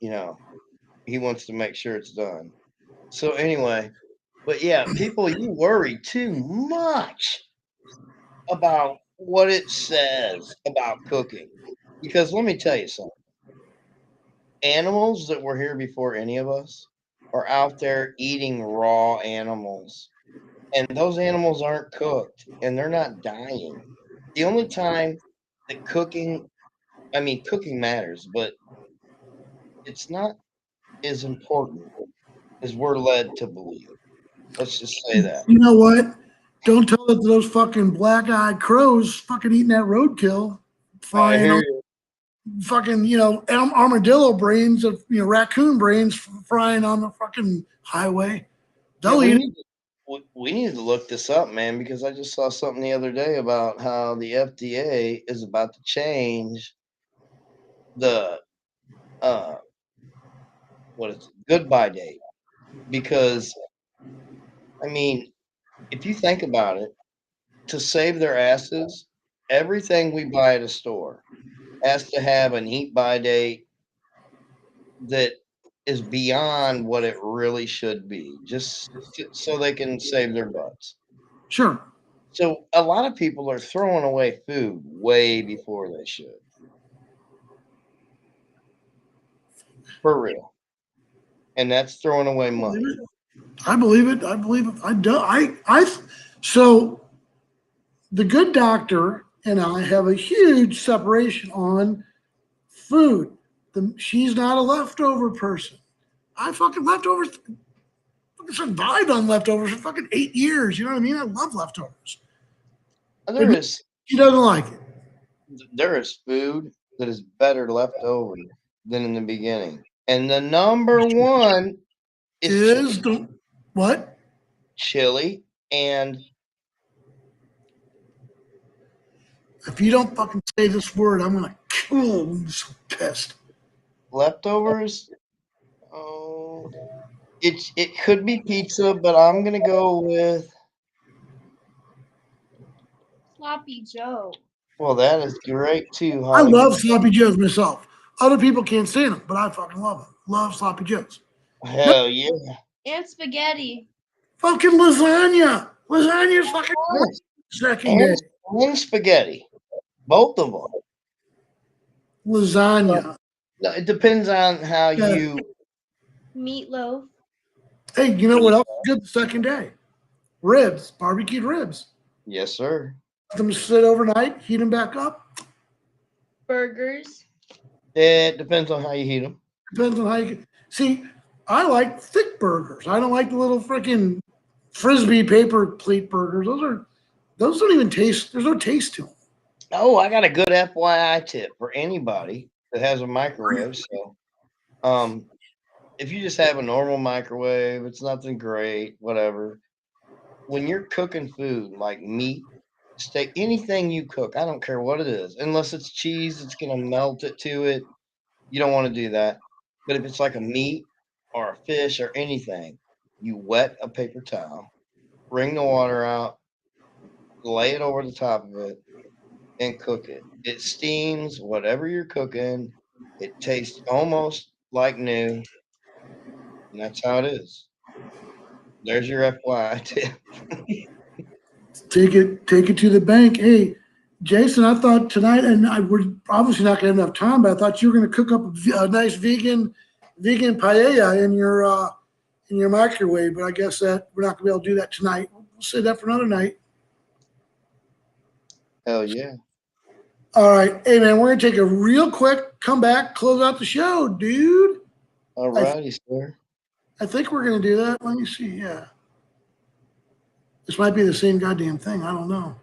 he wants to make sure it's done. So anyway, but yeah, people, you worry too much about what it says about cooking. Because let me tell you something. Animals that were here before any of us are out there eating raw animals. And those animals aren't cooked and they're not dying. The only time that cooking matters, but it's not as important as we're led to believe. Let's just say that. You know what? Don't tell it to those fucking black-eyed crows fucking eating that roadkill, I frying hear on you. fucking, armadillo brains of, raccoon brains frying on the fucking highway. Yeah, They'll eat it. we need to look this up, man, because I just saw something the other day about how the FDA is about to change the uh what is it, goodbye date. Because if you think about it, to save their asses, everything we buy at a store has to have an eat by date that is beyond what it really should be, just so they can save their butts. Sure. So a lot of people are throwing away food way before they should. For real. And that's throwing away money. I believe it. I believe it. I do. So the good doctor and I have a huge separation on food. She's not a leftover person. I fucking leftovers. Fucking survived on leftovers for fucking 8 years. You know what I mean? I love leftovers. She doesn't like it. There is food that is better left over than in the beginning. And the number one is What? chili and If you don't fucking say this word, I'm gonna kill you. I'm so pissed. leftovers. Oh, it could be pizza, but I'm gonna go with. Sloppy Joe. Well, that is great too, I honey. love sloppy joes myself. Other people can't stand them, but I fucking love them. Love sloppy joes. Hell yeah. And spaghetti. Fucking lasagna. Lasagna's fucking Yes. second day. And spaghetti. Both of them. Lasagna. No, it depends on how you. Meatloaf. Hey, you know what else is good the second day? Ribs, barbecued ribs. Yes, sir. Let them sit overnight, heat them back up. Burgers. It depends on how you heat them. Depends on how you see. I like thick burgers. I don't like the little freaking frisbee paper plate burgers. Those don't even taste. There's no taste to them. Oh, I got a good FYI tip for anybody that has a microwave. So, if you just have a normal microwave, it's nothing great, whatever. When you're cooking food like meat, steak, anything you cook, I don't care what it is, unless it's cheese, it's gonna melt it to it. You don't want to do that. But if it's like a meat or a fish or anything, you wet a paper towel, wring the water out, lay it over the top of it, and cook it. It steams whatever you're cooking. It tastes almost like new, and that's how it is. There's your FYI tip. Take it to the bank. Hey, Jason, I thought tonight, and we're obviously not going to have enough time, but I thought you were going to cook up a nice vegan paella in your microwave. But I guess that we're not going to be able to do that tonight. We'll save that for another night. Hell yeah. All right, hey man, we're going to take a real quick, come back, close out the show, dude. All righty, sir. I think we're going to do that. Let me see. Yeah. This might be the same goddamn thing. I don't know.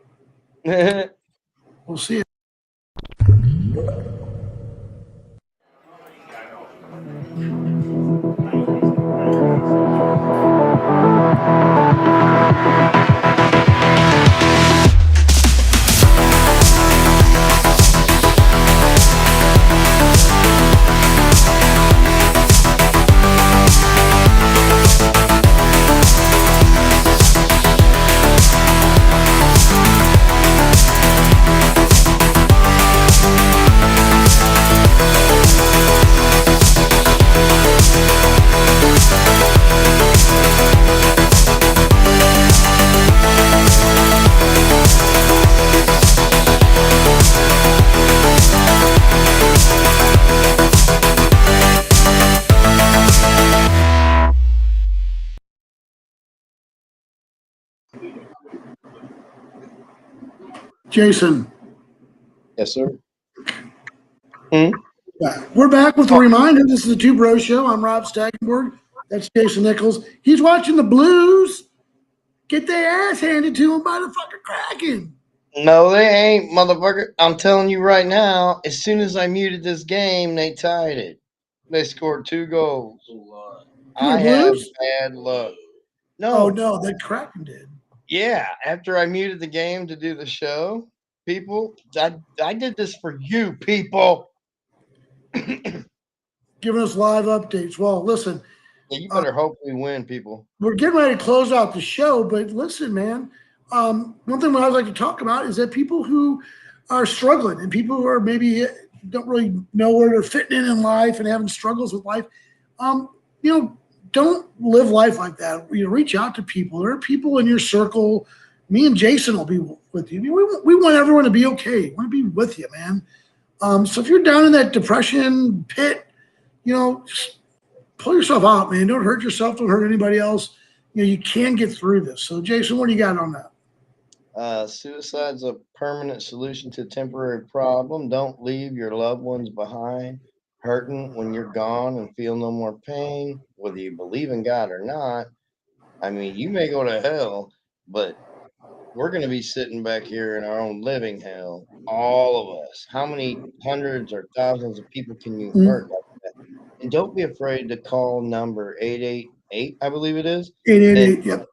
We'll see. Jason. Yes, sir. We're back with a reminder. This is the Two Bros Show. I'm Rob Staggenborg. That's Jason Nichols. He's watching the Blues get their ass handed to him by the fucking Kraken. No, they ain't, motherfucker. I'm telling you right now, as soon as I muted this game, they tied it. They scored 2 goals. I have Blues? bad luck. Oh, No. no, that Kraken did. Yeah, after I muted the game to do the show, people, I did this for you, people. Giving us live updates. Well, listen. Yeah, you better hope we win, people. We're getting ready to close out the show, but listen, man. One thing I'd like to talk about is that people who are struggling and people who are maybe don't really know where they're fitting in life and having struggles with life, don't live life like that. Reach out to people. There are people in your circle. Me and Jason will be with you. We want everyone to be okay. We want to be with you, man. So if you're down in that depression pit, just pull yourself out, man. Don't hurt yourself. Don't hurt anybody else. You can get through this. So, Jason, what do you got on that? Suicide's a permanent solution to a temporary problem. Don't leave your loved ones behind, hurting when you're gone and feel no more pain, whether you believe in God or not. I mean, you may go to hell, but we're going to be sitting back here in our own living hell, all of us. How many hundreds or thousands of people can you hurt like that? And don't be afraid to call number 888, I believe it is. 888, yep.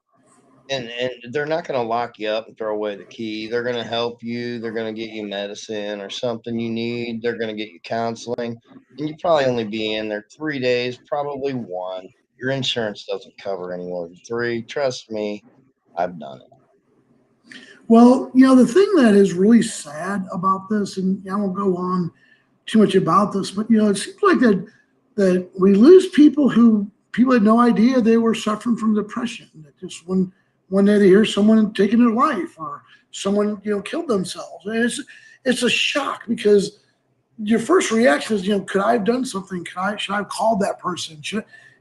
And they're not going to lock you up and throw away the key. They're going to help you. They're going to get you medicine or something you need. They're going to get you counseling. And you probably only be in there 3 days, probably 1. Your insurance doesn't cover any more than 3. Trust me, I've done it. Well, the thing that is really sad about this, and I won't go on too much about this, but it seems like that we lose people who people had no idea they were suffering from depression. That just one day they hear someone taking their life or someone killed themselves, and it's a shock because your first reaction is could I have done something? Should I have called that person?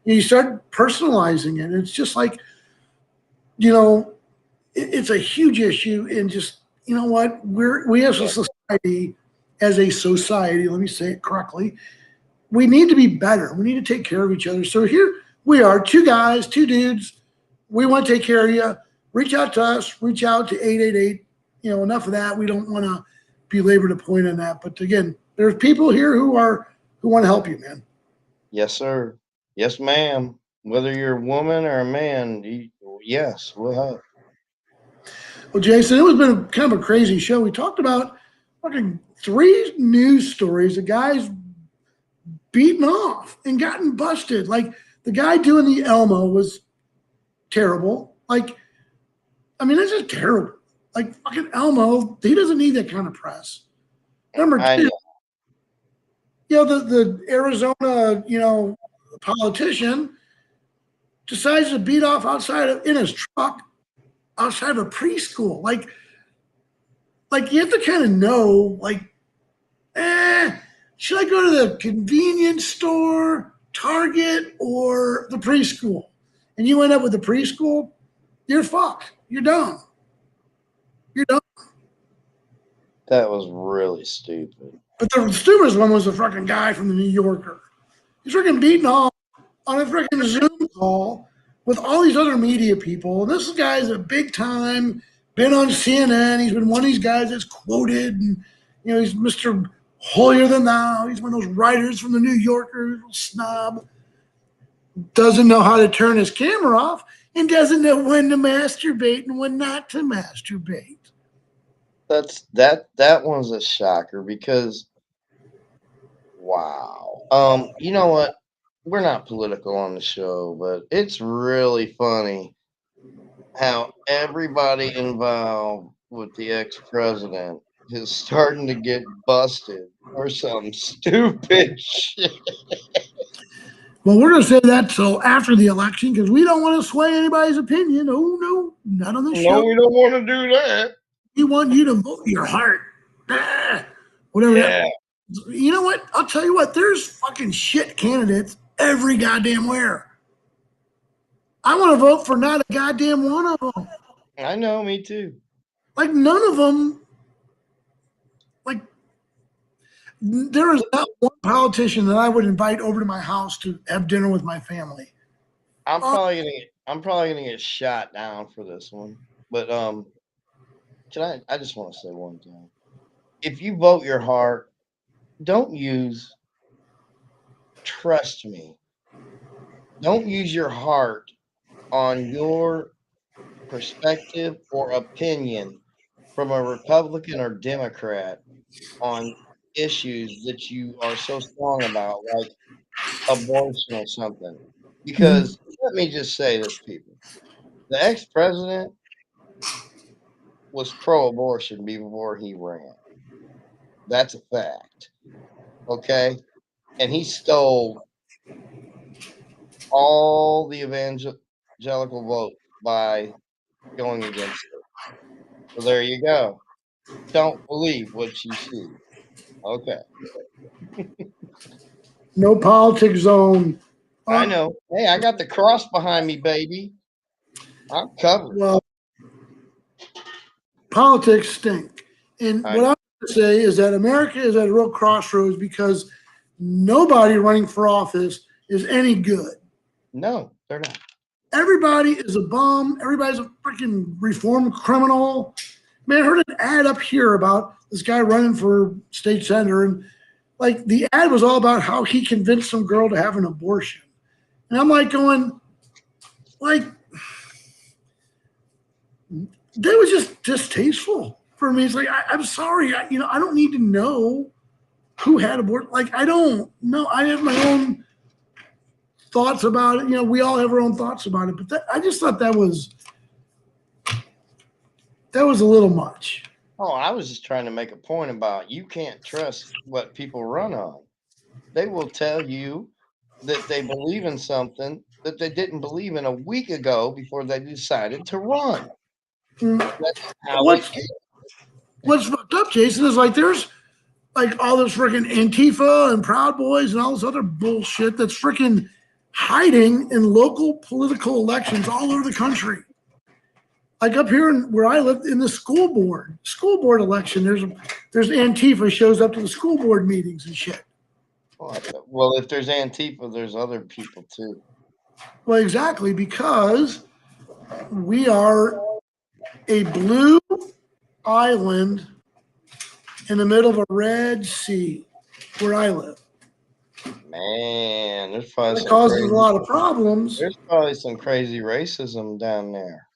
You start personalizing it. It's just like it's a huge issue, and just what we as a society, let me say it correctly, we need to be better. We need to take care of each other. So here we are, 2 guys, 2 dudes. We want to take care of you. Reach out to us. Reach out to 888. Enough of that. We don't want to belabor the point on that. But again, there's people here who want to help you, man. Yes, sir. Yes, ma'am. Whether you're a woman or a man, yes, we'll help. Well, Jason, it was been kind of a crazy show. We talked about fucking 3 news stories. The guys beaten off and gotten busted. Like the guy doing the Elmo was terrible. Like, I mean, that's just terrible. Like fucking Elmo, he doesn't need that kind of press. Number 2, the Arizona, politician decides to beat off in his truck outside of a preschool. Like you have to kind of know, should I go to the convenience store, Target, or the preschool? And you end up with the preschool, you're fucked. You're done. You're done. That was really stupid. But the stupidest one was the fucking guy from the New Yorker. He's freaking beating off on a freaking Zoom call with all these other media people. And this guy's a big time, been on CNN. He's been one of these guys that's quoted, and he's Mr. Holier than thou. He's one of those writers from the New Yorker, little snob. Doesn't know how to turn his camera off and doesn't know when to masturbate and when not to masturbate. That one's a shocker because wow. You know what? We're not political on the show, but it's really funny how everybody involved with the ex-president is starting to get busted for some stupid shit. Well, we're going to say that till after the election because we don't want to sway anybody's opinion. Oh, no, not on this show. No, we don't want to do that. We want you to vote your heart. Whatever. Yeah. You know what? I'll tell you what. There's fucking shit candidates every goddamn where. I want to vote for not a goddamn one of them. I know, me too. Like, none of them. Like, there is not one politician that I would invite over to my house to have dinner with my family. I'm probably gonna get shot down for this one. But I just want to say one thing. If you vote your heart, don't trust me. Don't use your heart on your perspective or opinion from a Republican or Democrat on issues that you are so strong about, like abortion or something. Because let me just say this, people. The ex-president was pro-abortion before he ran. That's a fact. Okay? And he stole all the evangelical vote by going against it. So there you go. Don't believe what you see. Okay. No politics zone. I know. Hey, I got the cross behind me, baby. I'm covered. Well, politics stink. And what I'm going to say is that America is at a real crossroads because nobody running for office is any good. No, they're not. Everybody is a bum. Everybody's a freaking reformed criminal. Man, I heard an ad up here about this guy running for state senator, and like the ad was all about how he convinced some girl to have an abortion. And I'm like going, like, that was just distasteful for me. It's like, I'm sorry. I don't need to know who had abortion. Like, I don't know. I have my own thoughts about it. We all have our own thoughts about it. But I just thought that was a little much. Oh, I was just trying to make a point about you can't trust what people run on. They will tell you that they believe in something that they didn't believe in a week ago before they decided to run. That's how what's fucked up, Jason, is like there's like all this freaking Antifa and Proud Boys and all this other bullshit that's freaking hiding in local political elections all over the country. Like up here where I live in the school board election, there's Antifa shows up to the school board meetings and shit. Well, if there's Antifa, there's other people too. Well, exactly, because we are a blue island in the middle of a red sea where I live. Man, there's probably that causes a lot of problems. There's probably some crazy racism down there.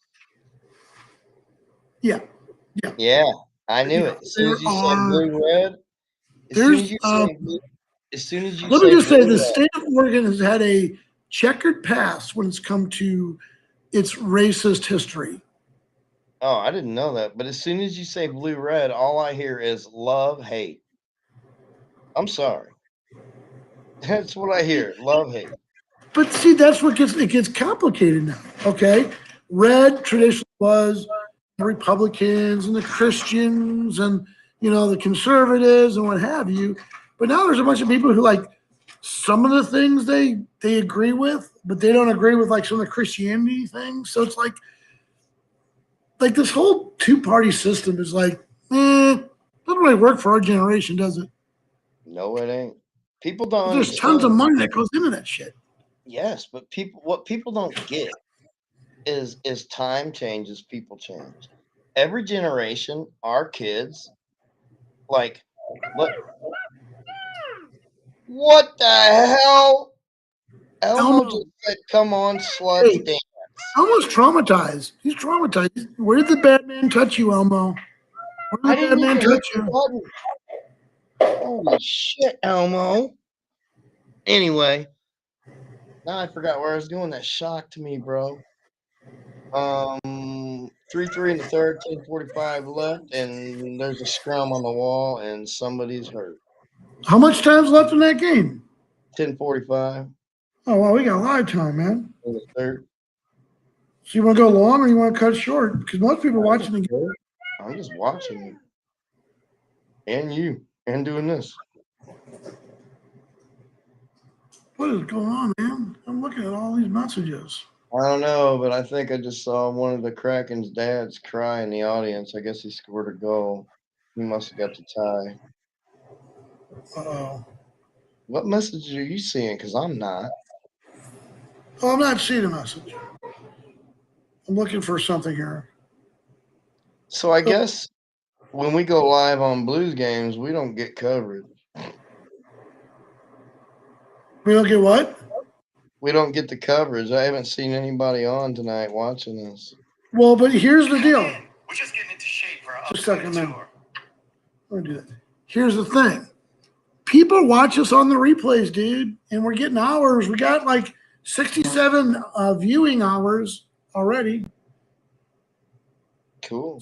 Yeah. Yeah, I knew it. As soon as you said blue-red, let me just say the state of Oregon has had a checkered past when it's come to its racist history. Oh, I didn't know that. But as soon as you say blue-red, all I hear is love, hate. I'm sorry. That's what I hear. Love, hate. But see, that's what gets complicated now. Okay. Red traditionally was the Republicans and the Christians and the conservatives and what have you. But now there's a bunch of people who like some of the things they agree with, but they don't agree with like some of the Christianity things. So it's like this whole two-party system is like, doesn't really work for our generation, does it? No, it ain't. People don't. There's tons of money that goes into that shit. Yes, but what people don't get is time changes, people change. Every generation, our kids, like, what the hell? Elmo Elmo, just said, "Come on, sluts, hey, dance." Elmo's traumatized. He's traumatized. Where did the bad man touch you, Elmo? Where I did the didn't bad man even hit touch the you? button. Holy shit, Elmo. Anyway, now I forgot where I was going. That shocked me, bro. 3-3 in the third, 10:45 left, and there's a scrum on the wall, and somebody's hurt. How much time's left in that game? 10:45 Oh, well, we got a lot of time, man. in the third. So you want to go long or you want to cut short? Because most people watching the game. I'm just watching you. And you. And doing this. What is going on, man? I'm looking at all these messages. I don't know, but I think I just saw one of the Kraken's dads cry in the audience. I guess he scored a goal. He must have got the tie. Uh-oh. What message are you seeing? Because I'm not. Oh, I'm not seeing a message. I'm looking for something here. So I guess when we go live on Blues games, we don't get coverage. We don't get what? We don't get the coverage. I haven't seen anybody on tonight watching us. Well, but here's the deal. We're just getting into shape for our Just a second, upcoming man. tour. I'm gonna do that. Here's the thing. People watch us on the replays, dude, and we're getting hours. We got like 67 viewing hours already. Cool.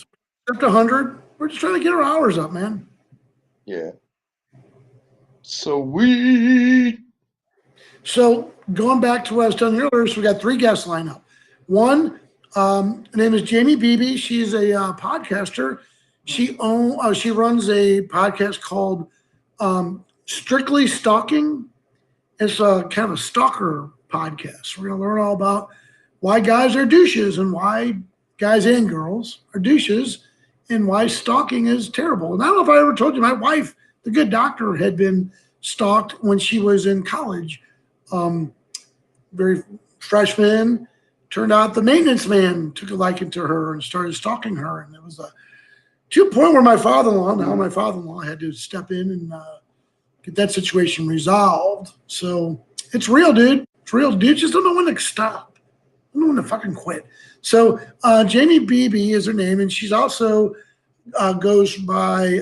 Up to 100. We're just trying to get our hours up, man. Yeah. So we. So going back to what I was telling you earlier, so we got 3 guests lined up. One, her name is Jamie Beebe. She's a podcaster. She runs a podcast called Strictly Stalking. It's a kind of a stalker podcast. We're going to learn all about why guys are douches and why guys and girls are douches and why stalking is terrible. And I don't know if I ever told you, my wife, the good doctor, had been stalked when she was in college. Very freshman. Turned out the maintenance man took a liking to her and started stalking her. And it was to a point where my father-in-law had to step in and get that situation resolved. So it's real, dude. It's real. Dudes just don't know when to stop. Don't know when to fucking quit. So Jamie Beebe is her name, and she's also goes by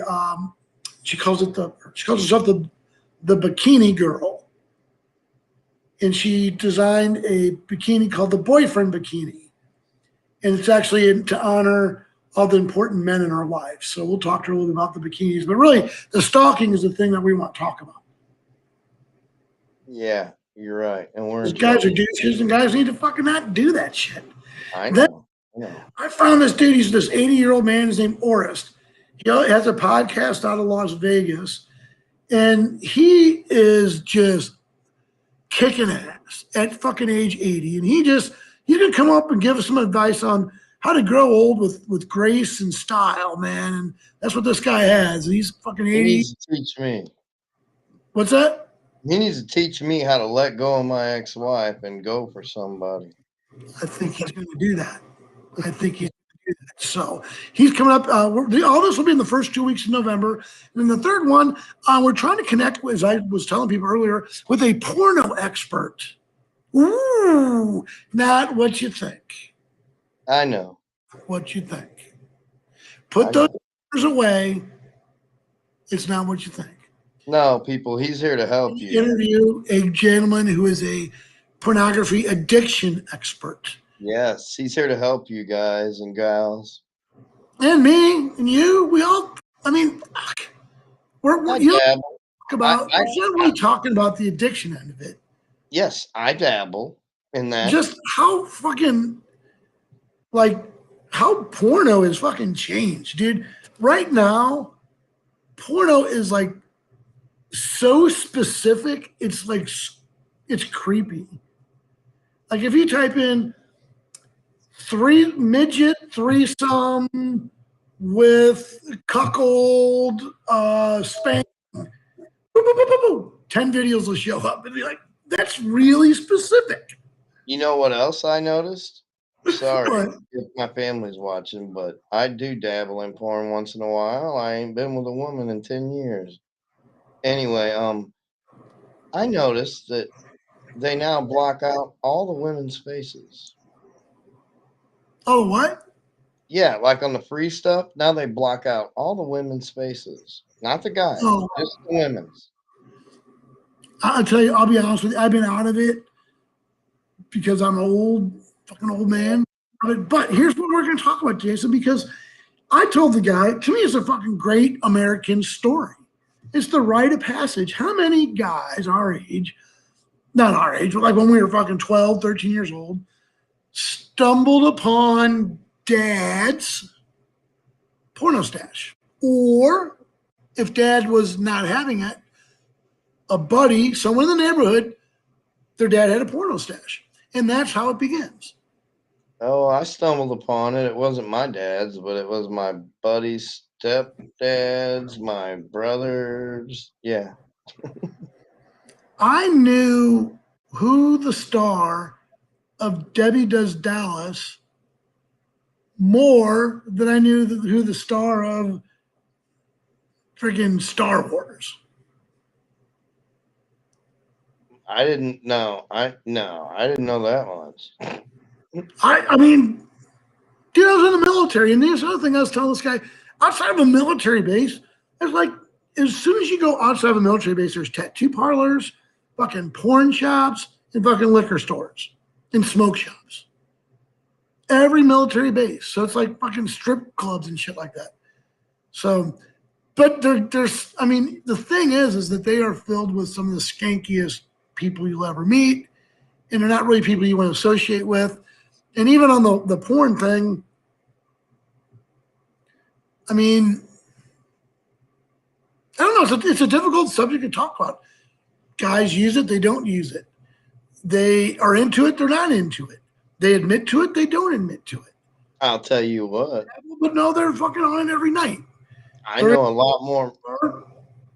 she calls herself the Bikini Girl. And she designed a bikini called the Boyfriend Bikini. And it's actually to honor all the important men in our lives. So we'll talk to her a little bit about the bikinis. But really, the stalking is the thing that we want to talk about. Yeah, you're right. And we're Guys are douches, and guys need to fucking not do that shit. I know. I found this dude. He's this 80-year-old man. His name Orest. He has a podcast out of Las Vegas. And he is just kicking ass at fucking age 80. And you can come up and give us some advice on how to grow old with grace and style, man. And that's what this guy has. He's fucking 80. He needs to teach me. What's that? He needs to teach me how to let go of my ex-wife and go for somebody. I think he's going to do that. So he's coming up. All this will be in the first 2 weeks of November. And then the third one, we're trying to connect, as I was telling people earlier, with a porno expert. Ooh, not what you think. I know. What you think. Put those away. It's not what you think. No, people, he's here to help you. Interview a gentleman who is a pornography addiction expert. Yes, he's here to help you guys and gals. And me and you, we all, I mean, we're not really talking about the addiction end of it. Yes, I dabble in that. Just how fucking, how porno is fucking changed, dude. Right now, porno is so specific, it's creepy. Like if you type in midget threesome with cuckold spank, 10 videos will show up and be like, That's really specific. You know what else I noticed? Sorry What? if my family's watching, but I do dabble in porn once in a while. I ain't been with a woman in 10 years. Anyway, I noticed that they now block out all the women's faces. Oh, what? Yeah, like on the free stuff, now they block out all the women's faces. Not the guys, Oh, just the women's. I'll tell you, I'll be honest with you. I've been out of it because I'm an fucking old man. But here's what we're going to talk about, Jason, because I told the guy, to me, it's a fucking great American story. It's the rite of passage. How many guys our age, not our age, but like when we were fucking 12, 13 years old, stumbled upon dad's porno stash? Or if dad was not having it, a buddy, someone in the neighborhood, their dad had a porno stash. And that's how it begins. Oh, I stumbled upon it. It wasn't my dad's, but it was my buddy's stepdad's, my brother's. Yeah. I knew who the star of Debbie Does Dallas more than I knew who the star of freaking Star Wars. I didn't know. I didn't know that much. I mean, dude, I was in the military, and this other thing I was telling this guy, outside of a military base, it's like as soon as you go outside of a military base, there's tattoo parlors, fucking porn shops, and fucking liquor stores and smoke shops. Every military base. So it's like fucking strip clubs and shit like that. So, but there's, I mean, the thing is that they are filled with some of the skankiest people you'll ever meet, and they're not really people you want to associate with. And even on the porn thing, I mean, I don't know. It's a difficult subject to talk about. Guys use it. They don't use it. They are into it. They're not into it. They admit to it. They don't admit to it. I'll tell you what. But no, they're fucking on it every night. I know a lot more.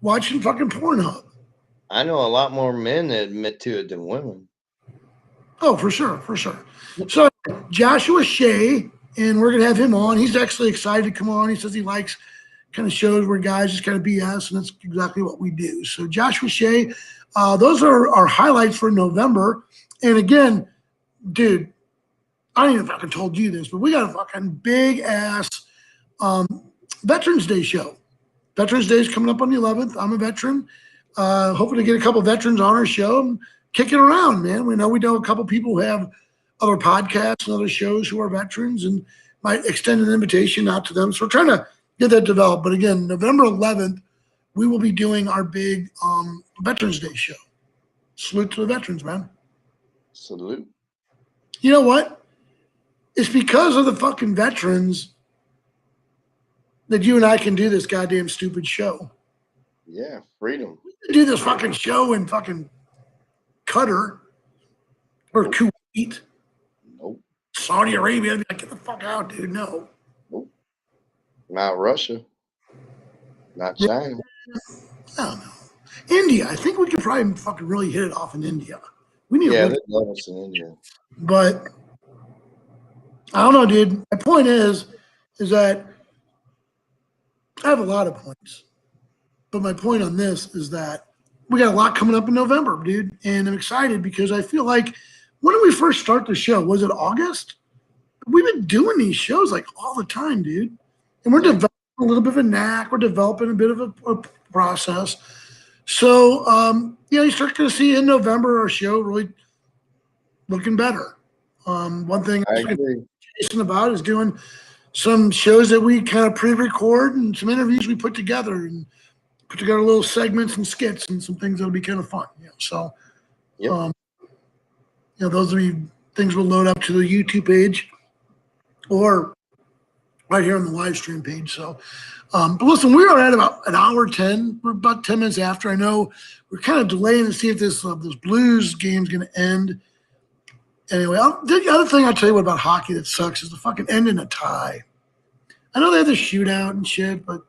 Watching fucking Pornhub. I know a lot more men that admit to it than women. Oh, for sure, for sure. So Joshua Shea, and we're gonna have him on. He's actually excited to come on. He says he likes kind of shows where guys just kind of BS, and that's exactly what we do. So Joshua Shea, those are our highlights for November. And again, dude, I don't even fucking told you this, but we got a fucking big ass Veterans Day show. Veterans Day is coming up on the 11th. I'm a veteran. Hoping to get a couple veterans on our show and kick it around, man. We know a couple people who have other podcasts and other shows who are veterans and might extend an invitation out to them. So we're trying to get that developed. But again, November 11th, we will be doing our big Veterans Day show. Salute to the veterans, man. Salute. You know what? It's because of the fucking veterans that you and I can do this goddamn stupid show. Yeah, freedom. We can do this fucking show in fucking Qatar or Kuwait, Nope. Saudi Arabia. I'd be like, get the fuck out, dude. No. Nope. Not Russia. Not China. I don't know. India. I think we could probably fucking really hit it off in India. We need Yeah, to they love us in India. But I don't know, dude. My point is that I have a lot of points. But my point on this is that we got a lot coming up in November, dude. And I'm excited because I feel like when did we first start the show? Was it August? We've been doing these shows like all the time, dude. And we're developing a little bit of a knack. We're developing a bit of a process. So, you start going to see in November our show really looking better. One thing I I was agree. Jason about is doing some shows that we kind of pre-record and some interviews we put together and put together little segments and skits and some things that'll be kind of fun. So, Yep. Those are things we'll load up to the YouTube page or right here on the live stream page. So, but listen, we are at about an hour 10. We're about 10 minutes after. I know we're kind of delaying to see if this Blues game's going to end. Anyway, the other thing I'll tell you about hockey that sucks is the fucking end in a tie. I know they have the shootout and shit, but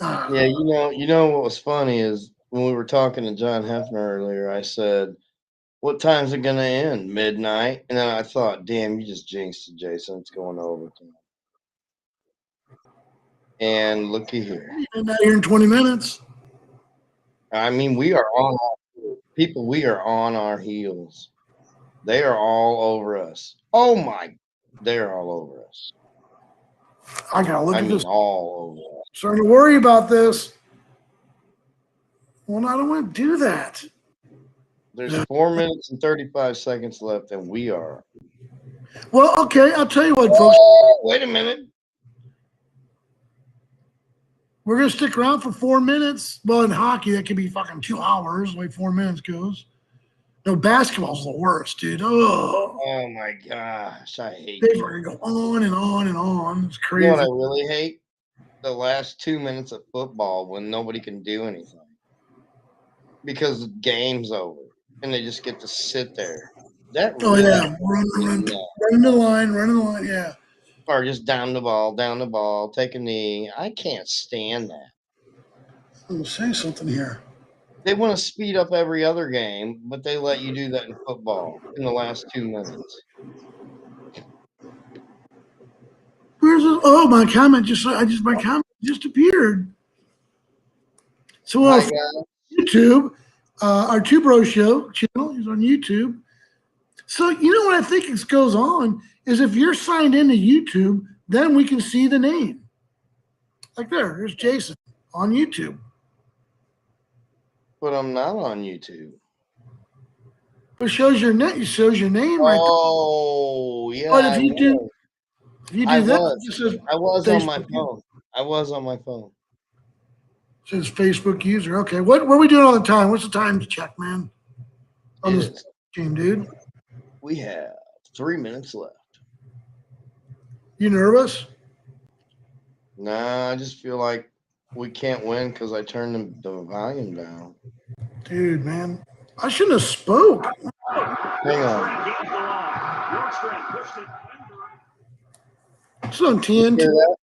Yeah, you know what was funny is when we were talking to John Hefner earlier, I said, what time's it gonna end? Midnight. And then I thought, damn, you just jinxed it, Jason. It's going over. And looky here. And out here in 20 minutes. I mean, we are on people. We are on our heels. They are all over us. Oh my, they're all over us. I gotta look I at mean, this. all over us. Starting to worry about this. Well, I don't want to do that. There's 4 minutes and 35 seconds left, and we are. Well, okay, I'll tell you what, folks. Oh, wait a minute. We're gonna stick around for 4 minutes. Well, in hockey, that could be fucking 2 hours, the way 4 minutes goes. No, basketball's the worst, dude. Oh, Oh my gosh, I hate they it. fucking go on and on and on. It's You know what I crazy. really hate? The last 2 minutes of football when nobody can do anything because the game's over and they just get to sit there. That Oh really yeah, running the line, yeah. or just down the ball, take a knee. I can't stand that. I'm gonna say something here. They want to speed up every other game, but they let you do that in football in the last 2 minutes. Where's the, oh, my comment just appeared. So Hi, guys. YouTube, our Two Bros Show channel is on YouTube. So you know what I think goes on is if you're signed into YouTube, then we can see the name. Like there's Jason on YouTube. But I'm not on YouTube. It shows your name. It shows your name right there. Oh, yeah. But if you do I that, was. it just says I was on my Facebook. phone. I was on my phone. It says Facebook user. Okay, what are we doing on the time? What's the time to check, man? On It this is. game, dude. We have 3 minutes left. You nervous? Nah, I just feel like we can't win because I turned the volume down. Dude, man. I shouldn't have spoke. Hang on. It's on Hear TNT. that?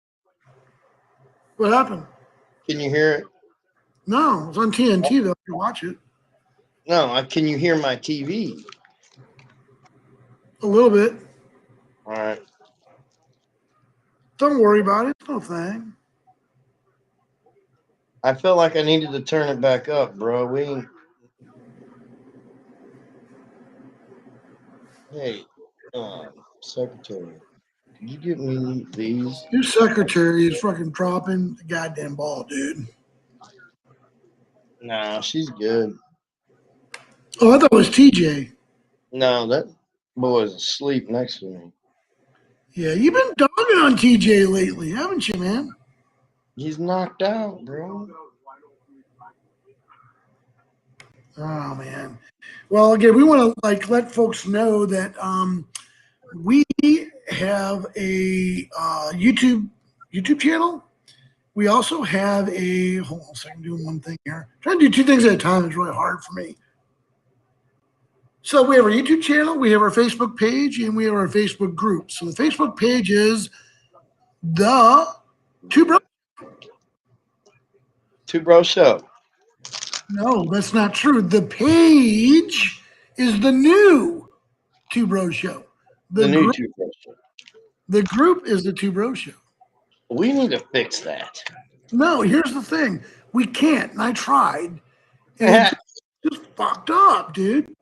What happened? Can you hear it? No, it's on TNT though. You watch it. No, can you hear my TV? A little bit. All right. Don't worry about it. It's no thing. I felt like I needed to turn it back up, bro. Hey, secretary, can you get me these? Your secretary is fucking dropping the goddamn ball, dude. No, she's good. Oh, I thought it was TJ. No, that boy's asleep next to me. Yeah, you've been dogging on TJ lately, haven't you, man? He's knocked out, bro. Oh man. Well, again, we want to let folks know that we have a YouTube channel. We also have a hold on a second, I'm doing one thing here. Trying to do two things at a time is really hard for me. So we have our YouTube channel, we have our Facebook page, and we have our Facebook group. So the Facebook page is the Two Bros. Two Bros Show. No, that's not true. The page is the new Two Bros Show. The new Two Bros Show. The group is the Two Bros Show. We need to fix that. No, here's the thing. We can't, and I tried. And it's just fucked up, dude.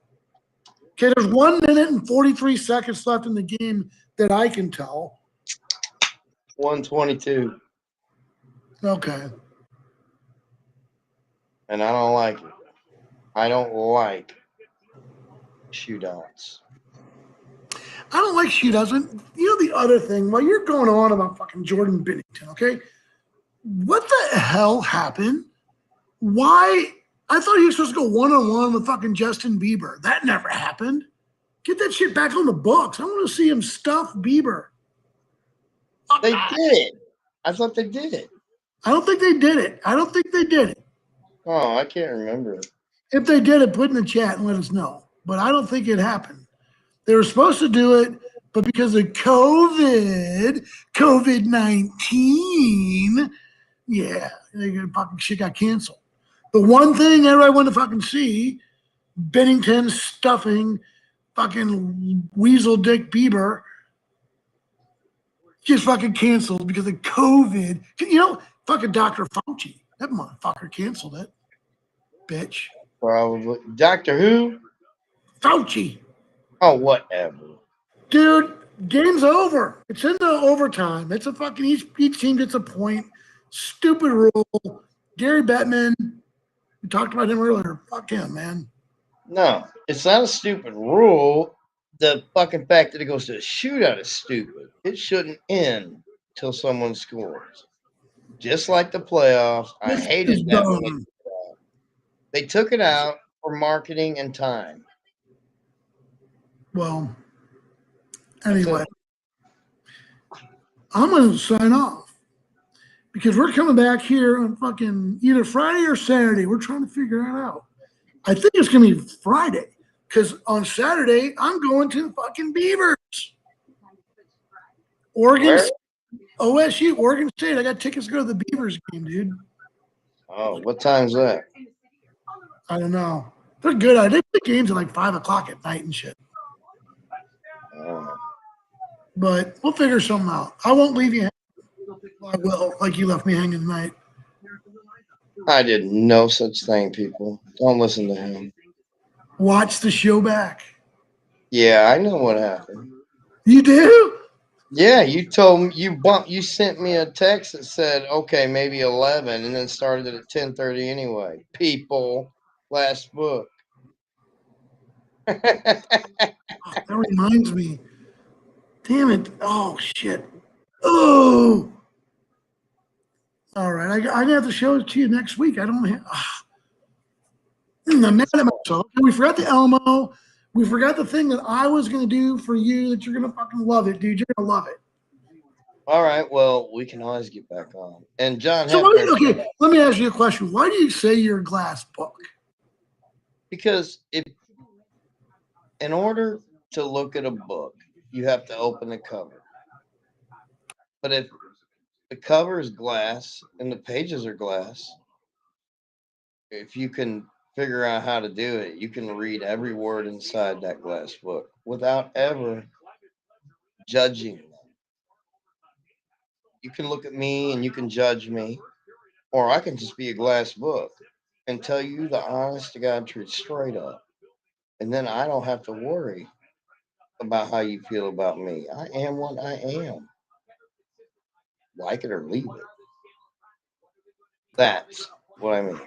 Okay, there's 1 minute and 43 seconds left in the game that I can tell. 122. Okay. And I don't like it. I don't like shootouts. I don't like shootouts. And you know the other thing, while you're going on about fucking Jordan Binnington, okay? What the hell happened? Why? I thought he was supposed to go one-on-one with fucking Justin Bieber. That never happened. Get that shit back on the books. I want to see him stuff Bieber. They did. I thought they did it. I don't think they did it. Oh, I can't remember. If they did it, put in the chat and let us know. But I don't think it happened. They were supposed to do it, but because of COVID-19, yeah, they fucking shit got canceled. The one thing everybody wanted to fucking see Bennington stuffing fucking weasel dick Bieber just fucking canceled because of COVID. You know, fucking Dr. Fauci. That motherfucker canceled it. Bitch. Probably. Doctor Who? Fauci. Oh, whatever. Dude, game's over. It's in the overtime. It's a fucking each team gets a point. Stupid rule. Gary Bettman. We talked about him earlier. Fuck him, man. No, it's not a stupid rule. The fucking fact that it goes to a shootout is stupid. It shouldn't end till someone scores. Just like the playoffs. I This is hated that when dumb. they took it out for marketing and time. Well, That's anyway, it. I'm going to sign off because we're coming back here on fucking either Friday or Saturday. We're trying to figure that out. I think it's going to be Friday because on Saturday, I'm going to the fucking Beavers. Oregon, Where? OSU, Oregon State. I got tickets to go to the Beavers game, dude. Oh, what time's that? I don't know. They're good. They play games at like 5 o'clock at night and shit. But we'll figure something out. I won't leave you hanging. I will, like you left me hanging tonight. I did no such thing, people. Don't listen to him. Watch the show back. Yeah, I know what happened. You do? Yeah, you told me you sent me a text that said, okay, maybe 11, and then started it at 10:30 anyway. People, last book. That reminds me. Damn it. Oh, shit. Oh. All right. I'm going to have to show it to you next week. I don't have. I'm mad at myself. We forgot the Elmo. We forgot the thing that I was going to do for you that you're going to fucking love it, dude. You're going to love it. All right, well, we can always get back on. And John So, Hefner, okay, let me ask you a question. Why do you say you're a glass book? because in order to look at a book, you have to open the cover. But if the cover is glass and the pages are glass, if you can figure out how to do it, you can read every word inside that glass book without ever judging them. You can look at me and you can judge me, or I can just be a glass book and tell you the honest to God truth straight up. And then I don't have to worry about how you feel about me. I am what I am. Like it or leave it. That's what I mean.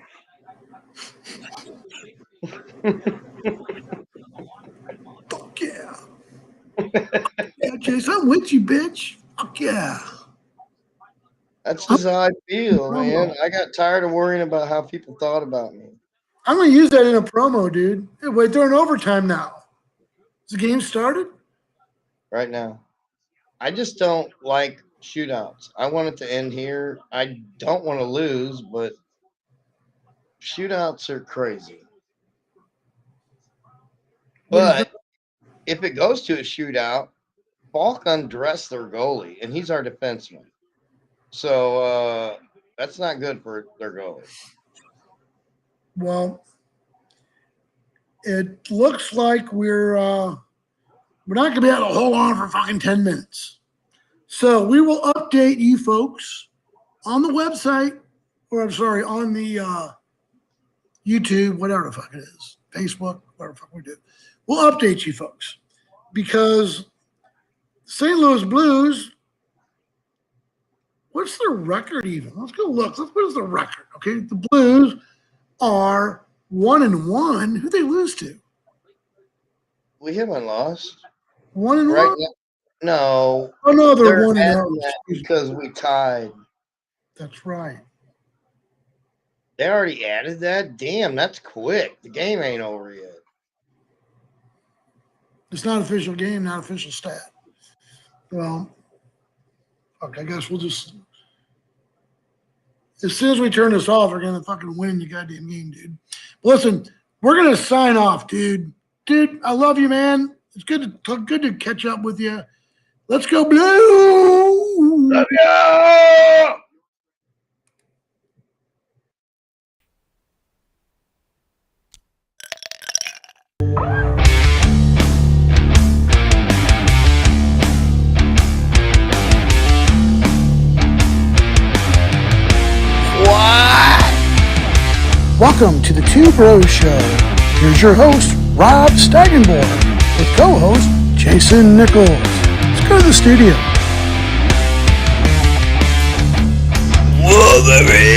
Fuck yeah. Yeah, Jason, I'm with you, bitch. Fuck yeah. That's just how I feel, man. I got tired of worrying about how people thought about me. I'm going to use that in a promo, dude. Hey, wait, they're in overtime now. Is the game started? Right now, I just don't like shootouts. I want it to end here. I don't want to lose, but shootouts are crazy. But if it goes to a shootout, Falk undressed their goalie, and he's our defenseman. So that's not good for their goalie. Well, it looks like we're not going to be able to hold on for fucking 10 minutes. So we will update you folks on the website, or I'm sorry, on the YouTube, whatever the fuck it is, Facebook, whatever the fuck we do. We'll update you folks because St. Louis Blues, what's their record even? Let's go look. What is the record? Okay, the Blues are 1-1. Who they lose to? We haven't lost. 1-1? Right now, no. Oh no, they're They're 1-0. adding that because we tied. That's right. They already added that? Damn, that's quick. The game ain't over yet. It's not official game, not official stat. Well, okay, I guess we'll just. As soon as we turn this off, we're gonna fucking win the goddamn game, dude. Listen, we're gonna sign off, dude. Dude, I love you, man. It's good to catch up with you. Let's go, Blue. Love ya! Welcome to the Two Bros Show. Here's your host, Rob Staggenborg, with co-host Jason Nichols. Let's go to the studio. Whoa, baby!